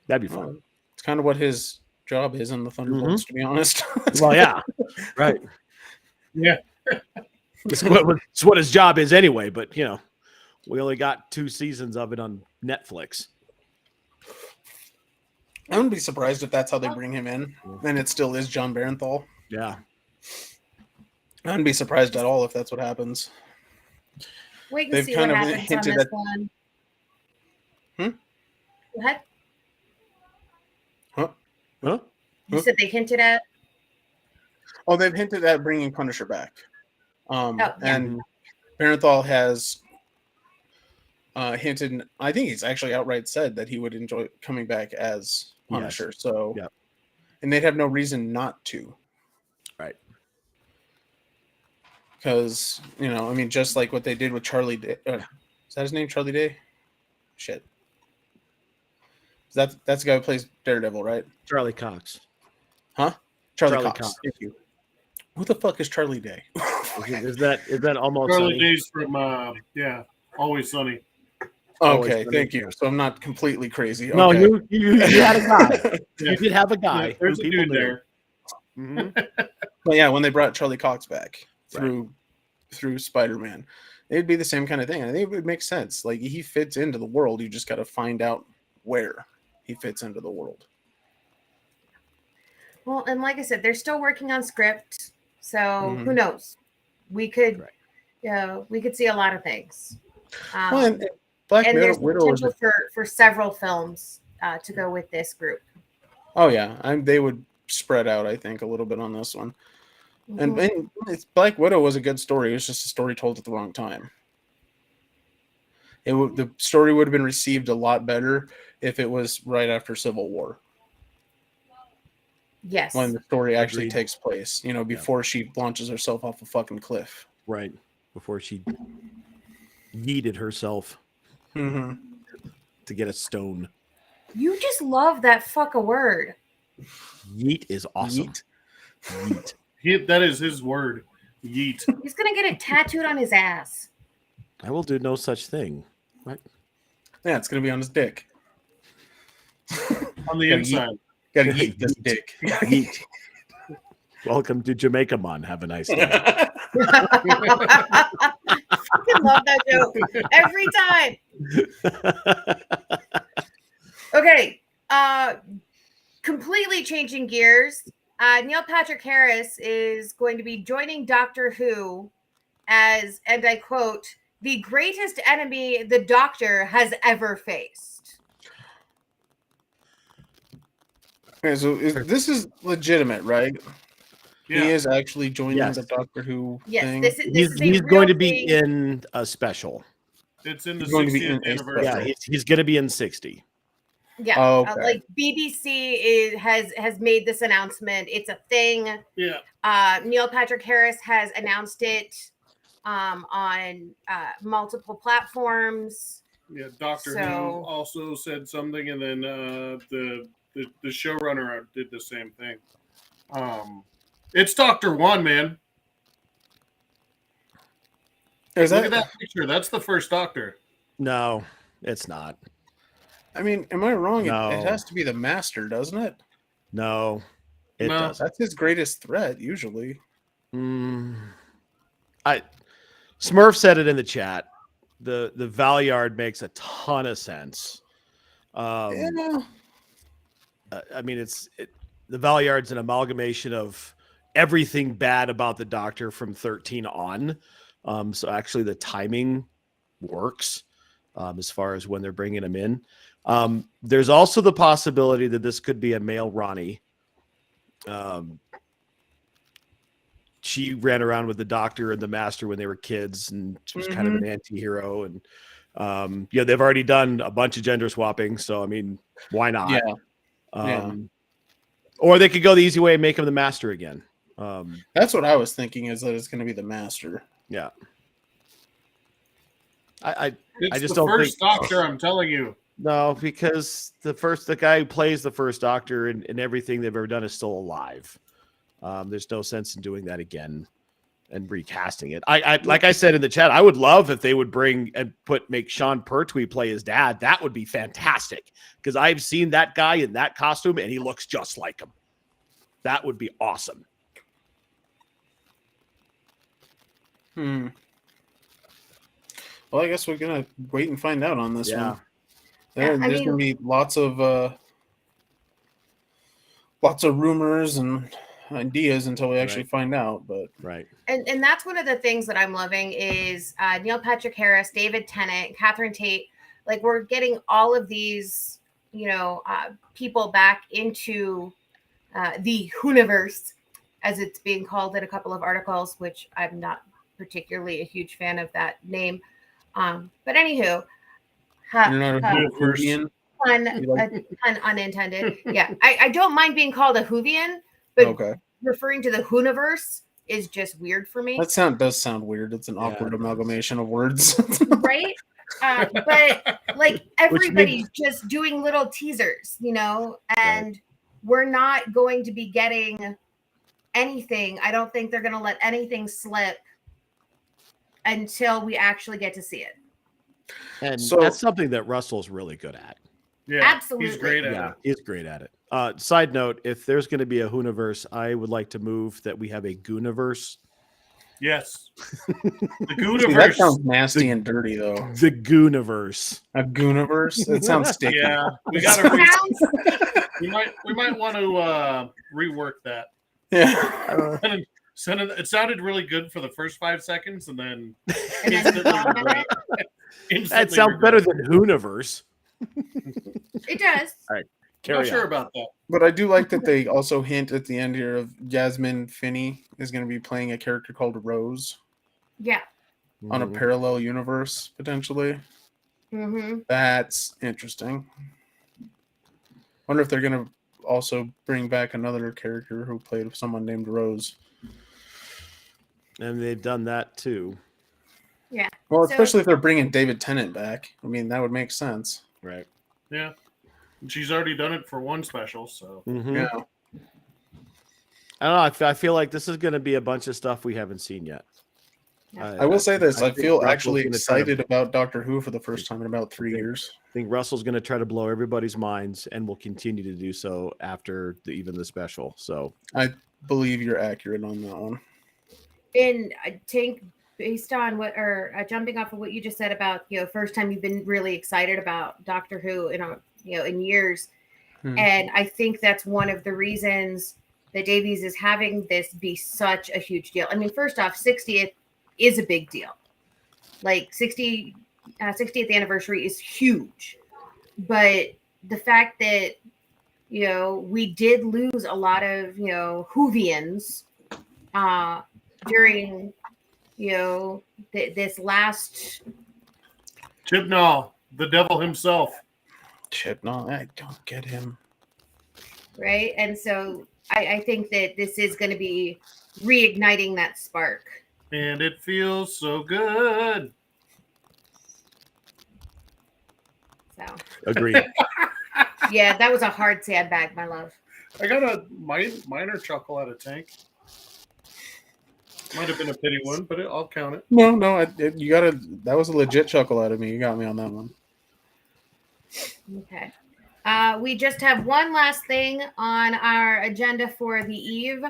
That'd be fun. It's kind of what his job is in the Thunderbolts, to be honest. Well, yeah, right. Yeah, it's what his job is anyway. But you know, we only got 2 seasons of it on Netflix. I wouldn't be surprised if that's how they bring him in, and it still is John Barenthal. Yeah, I wouldn't be surprised at all if that's what happens. Wait and see what happens on this one. Go ahead. Huh? You said they hinted at? Oh, they've hinted at bringing Punisher back. Yeah. And Barenthal has hinted, I think he's actually outright said that he would enjoy coming back as Punisher. Yes. So, yeah. And they'd have no reason not to. Right. Because, you know, I mean, just like what they did with Charlie Day. Is that his name, Charlie Day? Shit. That's the guy who plays Daredevil, right? Charlie Cox. Huh? Charlie Cox. Thank you. Who the fuck is Charlie Day? is that almost Charlie Day's from Always Sunny. Okay, thank you. So I'm not completely crazy. No, okay. you had a guy. You did have a guy. Yeah, there's a dude there. Mm-hmm. But yeah, when they brought Charlie Cox back through Spider-Man, it'd be the same kind of thing. I think it would make sense. Like he fits into the world. You just got to find out where he fits into the world. Well, and like I said, they're still working on script, so who knows? We could, we could see a lot of things. And there's potential for several films to go with this group. Oh yeah, they would spread out, I think, a little bit on this one. Mm-hmm. And Black Widow was a good story. It was just a story told at the wrong time. The story would have been received a lot better if it was right after Civil War. Yes. When the story actually takes place, you know, before she launches herself off a fucking cliff. Right. Before she yeeted herself to get a stone. You just love that fuck a word. Yeet is awesome. Yeet. That is his word. Yeet. He's going to get it tattooed on his ass. I will do no such thing. What? Yeah, it's going to be on his dick. On the inside. Gotta yeet this dick. Yeet. Welcome to Jamaica, Mon. Have a nice day. I love that joke every time. Okay. Completely changing gears. Neil Patrick Harris is going to be joining Doctor Who as, and I quote, the greatest enemy the Doctor has ever faced. Okay, so this is legitimate, right? Yeah. He is actually joining the Doctor Who thing. He's going to be in a special. It's in the 60th anniversary. Yeah, he's going to be in 60. Yeah, like BBC has made this announcement. It's a thing. Yeah. Neil Patrick Harris has announced it on multiple platforms. Yeah, Doctor Who also said something, and then the showrunner did the same thing. It's Dr. One, man. Look at that picture. That's the first Doctor. No, it's not. I mean, am I wrong? No. It has to be the Master, doesn't it? No, it doesn't. That's his greatest threat, usually. Smurf said it in the chat. The Valyard makes a ton of sense. I mean, the Valyard's an amalgamation of everything bad about the Doctor from 13 on. So actually, the timing works. as far as when they're bringing him in. There's also the possibility that this could be a male Ronnie. She ran around with the Doctor and the Master when they were kids, and she was kind of an anti-hero. And they've already done a bunch of gender swapping, so I mean, why not? Yeah. Or they could go the easy way and make him the Master again. That's what I was thinking, is that it's going to be the Master. Yeah. I It's just the don't first think. Doctor, I'm telling you. No, because the guy who plays the first Doctor in everything they've ever done is still alive. There's no sense in doing that again and recasting it. I like I said in the chat, I would love if they would bring and make Sean Pertwee play his dad. That would be fantastic, because I've seen that guy in that costume and he looks just like him. That would be awesome. Well, I guess we're gonna wait and find out on this one. Yeah, There's gonna be lots of rumors and ideas until we actually find out. But right, and that's one of the things that I'm loving is Neil Patrick Harris, David Tennant, Catherine Tate. Like, we're getting all of these, people back into the Hooniverse, as it's being called in a couple of articles, which I'm not particularly a huge fan of that name. But anywho, you're not a Hoovian? Pun unintended. Yeah, I don't mind being called a Hoovian, but referring to the Hooniverse is just weird for me. That does sound weird. It's an awkward amalgamation of words. Right? But like, everybody's just doing little teasers, and we're not going to be getting anything. I don't think they're going to let anything slip until we actually get to see it. And that's something that Russell's really good at. Yeah, absolutely. He's great at it. He's great at it. Side note, if there's going to be a Hooniverse, I would like to move that we have a Gooniverse. Yes. The Gooniverse. That sounds nasty and dirty, though. The Gooniverse. A Gooniverse? It sounds sticky. Yeah. We gotta we might want to rework that. Yeah. It sounded really good for the first 5 seconds, and then that sounds better than Hooniverse. It does. All right. Not sure about that. But I do like that they also hint at the end here of Jasmine Finney is going to be playing a character called Rose. Yeah. On a parallel universe, potentially. That's interesting. Wonder if they're going to also bring back another character who played someone named Rose. And they've done that too. Yeah. Well, especially if they're bringing David Tennant back. I mean, that would make sense. Right. Yeah. She's already done it for one special, so. Yeah. I don't know. I feel like this is going to be a bunch of stuff we haven't seen yet. I will say this. I feel actually excited about Doctor Who for the first time in about 3 years. I think Russell's going to try to blow everybody's minds and will continue to do so after even the special. So I believe you're accurate on that one. And Tank, based on jumping off of what you just said about, first time you've been really excited about Doctor Who in years. And I think that's one of the reasons that Davies is having this be such a huge deal. I mean, first off, 60th is a big deal. Like 60th anniversary is huge. But the fact that, we did lose a lot of, Whovians during, this last. Chibnall, the devil himself. Chibnall, I don't get him. Right. And so I think that this is going to be reigniting that spark. And it feels so good. So agreed. Yeah, that was a hard sandbag, my love. I got a minor chuckle out of Tank. Might have been a pity one, but I'll count it. No, that was a legit chuckle out of me. You got me on that one. Okay. We just have one last thing on our agenda for the eve,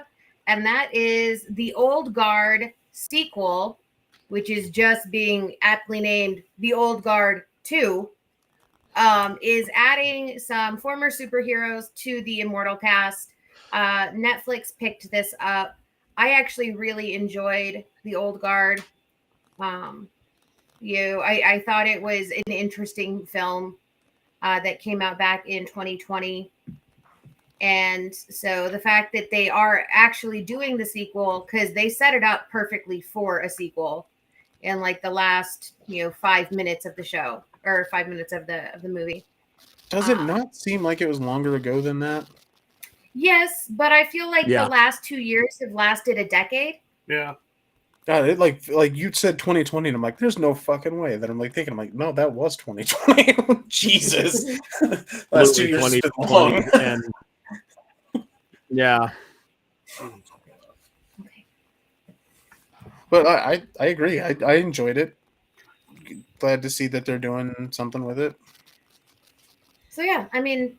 and that is the Old Guard sequel, which is just being aptly named The Old Guard 2, is adding some former superheroes to the Immortal cast. Netflix picked this up. I actually really enjoyed The Old Guard. I thought it was an interesting film that came out back in 2020. And so the fact that they are actually doing the sequel, because they set it up perfectly for a sequel in like the last 5 minutes of the show, or 5 minutes of the movie. Does it not seem like it was longer ago than that? Yes, but I feel like the last 2 years have lasted a decade. Yeah. God, it like you said 2020, and I'm like, there's no fucking way. Then I'm like thinking, I'm like, no, that was 2020. Jesus, last 2 years has been long. And yeah, but I agree. I enjoyed it. Glad to see that they're doing something with it. So yeah, I mean,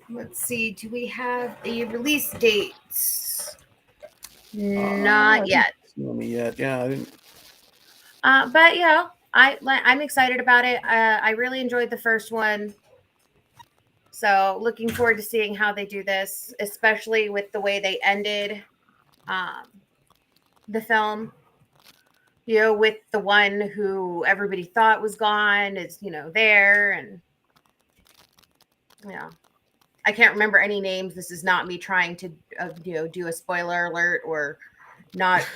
let's see. Do we have the release dates? Not yet. Yet, yeah. I didn't. But I'm excited about it. I really enjoyed the first one. So looking forward to seeing how they do this, especially with the way they ended the film. With the one who everybody thought was gone is, there. And I can't remember any names. This is not me trying to, do a spoiler alert or not,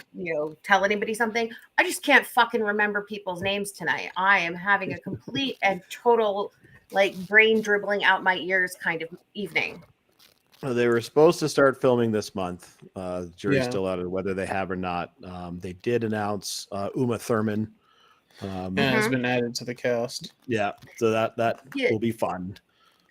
tell anybody something. I just can't fucking remember people's names tonight. I am having a complete and total, like, brain dribbling out my ears kind of evening. They were supposed to start filming this month. Jury's still out of whether they have or not. They did announce Uma Thurman. Has been added to the cast. Yeah, so that will be fun.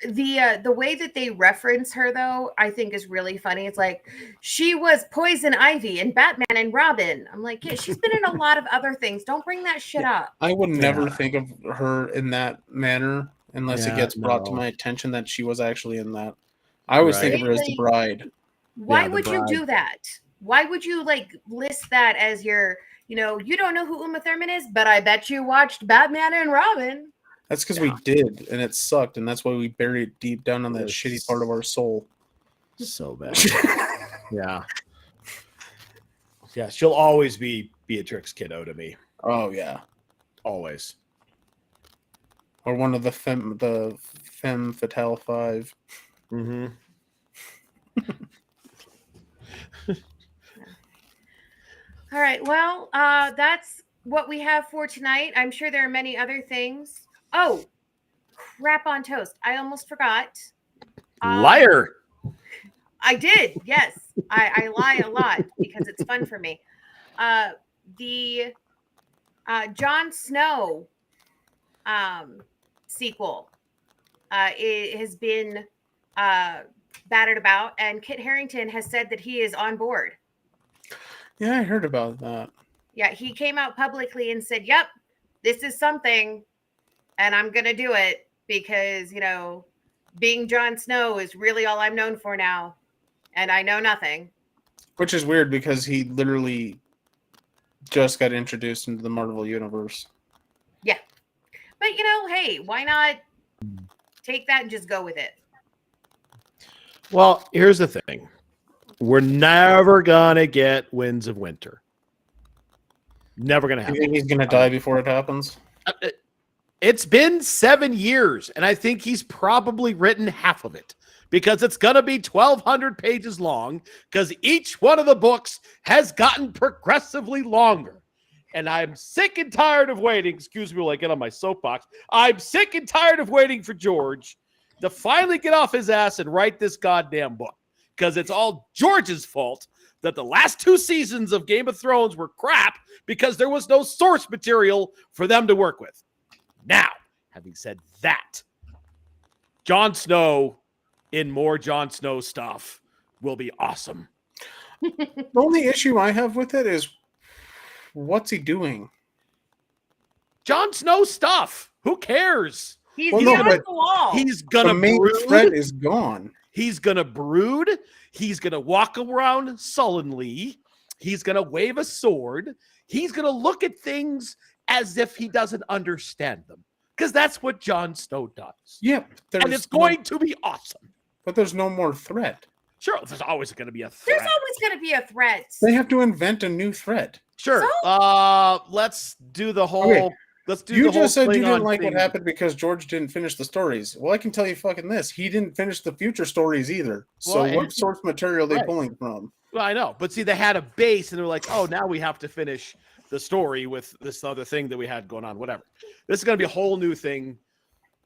The way that they reference her, though, I think is really funny. It's like, she was Poison Ivy in Batman and Robin. I'm like, yeah, she's been in a lot of other things. Don't bring that shit up. I would never think of her in that manner unless it gets brought to my attention that she was actually in that. I always think of her as the bride. Why would you do that? Why would you list that as your, you don't know who Uma Thurman is, but I bet you watched Batman and Robin. That's because we did, and it sucked, and that's why we buried it deep down on that shitty part of our soul. So bad. Yeah. Yeah, she'll always be Beatrix Kiddo to me. Oh, yeah. Always. Or one of the Femme Fatale 5. Mm-hmm. All right. Well, that's what we have for tonight. I'm sure there are many other things. Oh, crap on toast. I almost forgot. Liar. I did. Yes. I lie a lot because it's fun for me. The Jon Snow sequel it has been battered about, and Kit Harington has said that he is on board. Yeah, I heard about that. Yeah, he came out publicly and said, yep, this is something, and I'm going to do it because, being Jon Snow is really all I'm known for now, and I know nothing. Which is weird because he literally just got introduced into the Marvel Universe. Yeah. But, hey, why not take that and just go with it? Well, here's the thing. We're never going to get Winds of Winter. Never going to happen. You think he's going to die before it happens? It's been 7 years, and I think he's probably written half of it because it's going to be 1,200 pages long because each one of the books has gotten progressively longer. And I'm sick and tired of waiting. Excuse me while I get on my soapbox. I'm sick and tired of waiting for George to finally get off his ass and write this goddamn book because it's all George's fault that the last 2 seasons of Game of Thrones were crap because there was no source material for them to work with. Now, having said that, Jon Snow in more Jon Snow stuff will be awesome. The only issue I have with it is what's he doing? Jon Snow stuff. Who cares? He's on the wall. He's gonna the main threat is gone. He's gonna brood. He's gonna walk around sullenly. He's gonna wave a sword. He's gonna look at things as if he doesn't understand them. Because that's what Jon Snow does. Yep. And it's going to be awesome. But there's no more threat. Sure, there's always going to be a threat. There's always going to be a threat. They have to invent a new threat. Sure. So- Let's do the whole. Okay. Let's do You the whole just said you Klingon didn't like what thing. happened because George didn't finish the stories. Well, I can tell you fucking this. He didn't finish the future stories either. So Well, what source material are they right. pulling from? Well, I know, but see, they had a base, and they're like, "Oh, now we have to finish the story with this other thing that we had going on." Whatever. This is going to be a whole new thing.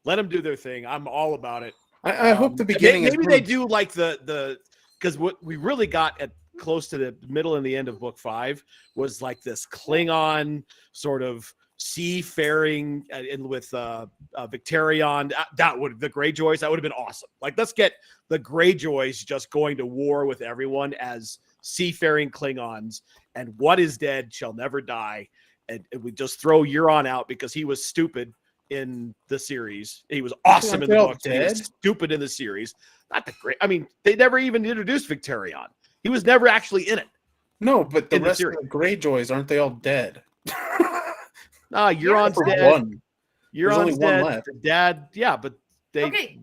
Let them do their thing. I'm all about it. I hope the beginning maybe is they do like the because what we really got at close to the middle and the end of book 5 was like this Klingon sort of seafaring and with Victorion. That would the Greyjoys. That would have been awesome. Like, let's get the Greyjoys just going to war with everyone as seafaring Klingons, and what is dead shall never die. And we just throw Euron out because he was stupid in the series. He was awesome in the books. He was stupid in the series. Not the great. I mean, they never even introduced Victorion. He was never actually in it. No, but the In the rest series. of the Greyjoys, aren't they all dead? Euron's For dead. one. There's only Euron's one dead. left. The dad, yeah, but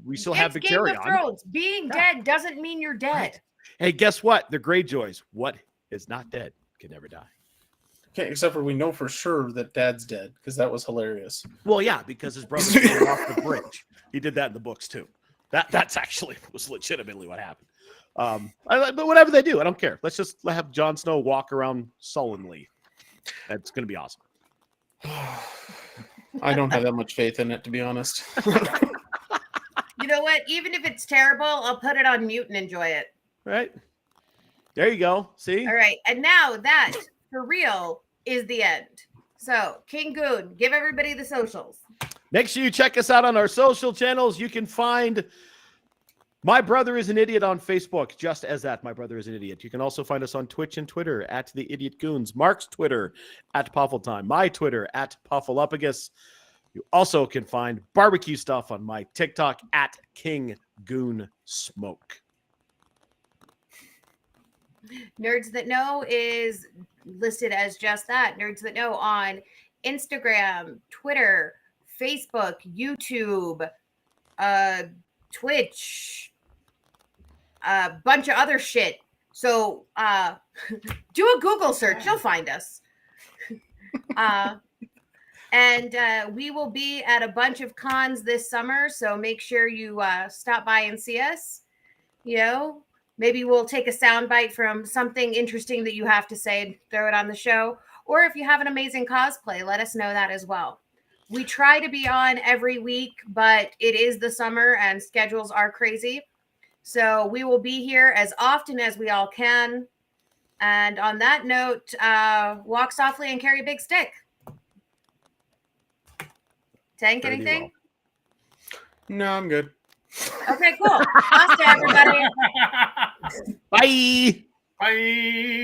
we still have it's Game of Victorion. Thrones. Being dead doesn't mean you're dead. Right. Hey, guess what? The Greyjoys. What is not dead can never die. Okay, except for we know for sure that Dad's dead because that was hilarious. Well, yeah, because his brother fell off the bridge. He did that in the books too. That's actually was legitimately what happened. But whatever they do, I don't care. Let's just have Jon Snow walk around sullenly. That's going to be awesome. I don't have that much faith in it, to be honest. You know what? Even if it's terrible, I'll put it on mute and enjoy it. Right? There you go. See? All right. And now that, for real, is the end. So, King Goon, give everybody the socials. Make sure you check us out on our social channels. You can find My Brother is an Idiot on Facebook, just as that, My Brother is an Idiot. You can also find us on Twitch and Twitter at The Idiot Goons, Mark's Twitter at Puffletime, my Twitter at Puffalopagus. You also can find barbecue stuff on my TikTok at King Goon Smoke. Nerds That Know is listed as just that. Nerds That Know on Instagram, Twitter, Facebook, YouTube, Twitch, a bunch of other shit. So do a Google search. You'll find us. And we will be at a bunch of cons this summer. So make sure you stop by and see us. You know, maybe we'll take a soundbite from something interesting that you have to say and throw it on the show. Or if you have an amazing cosplay, let us know that as well. We try to be on every week, but it is the summer and schedules are crazy. So we will be here as often as we all can. And on that note, walk softly and carry a big stick. Tank, anything? No, I'm good. Okay, cool. Bye, everybody. Bye. Bye.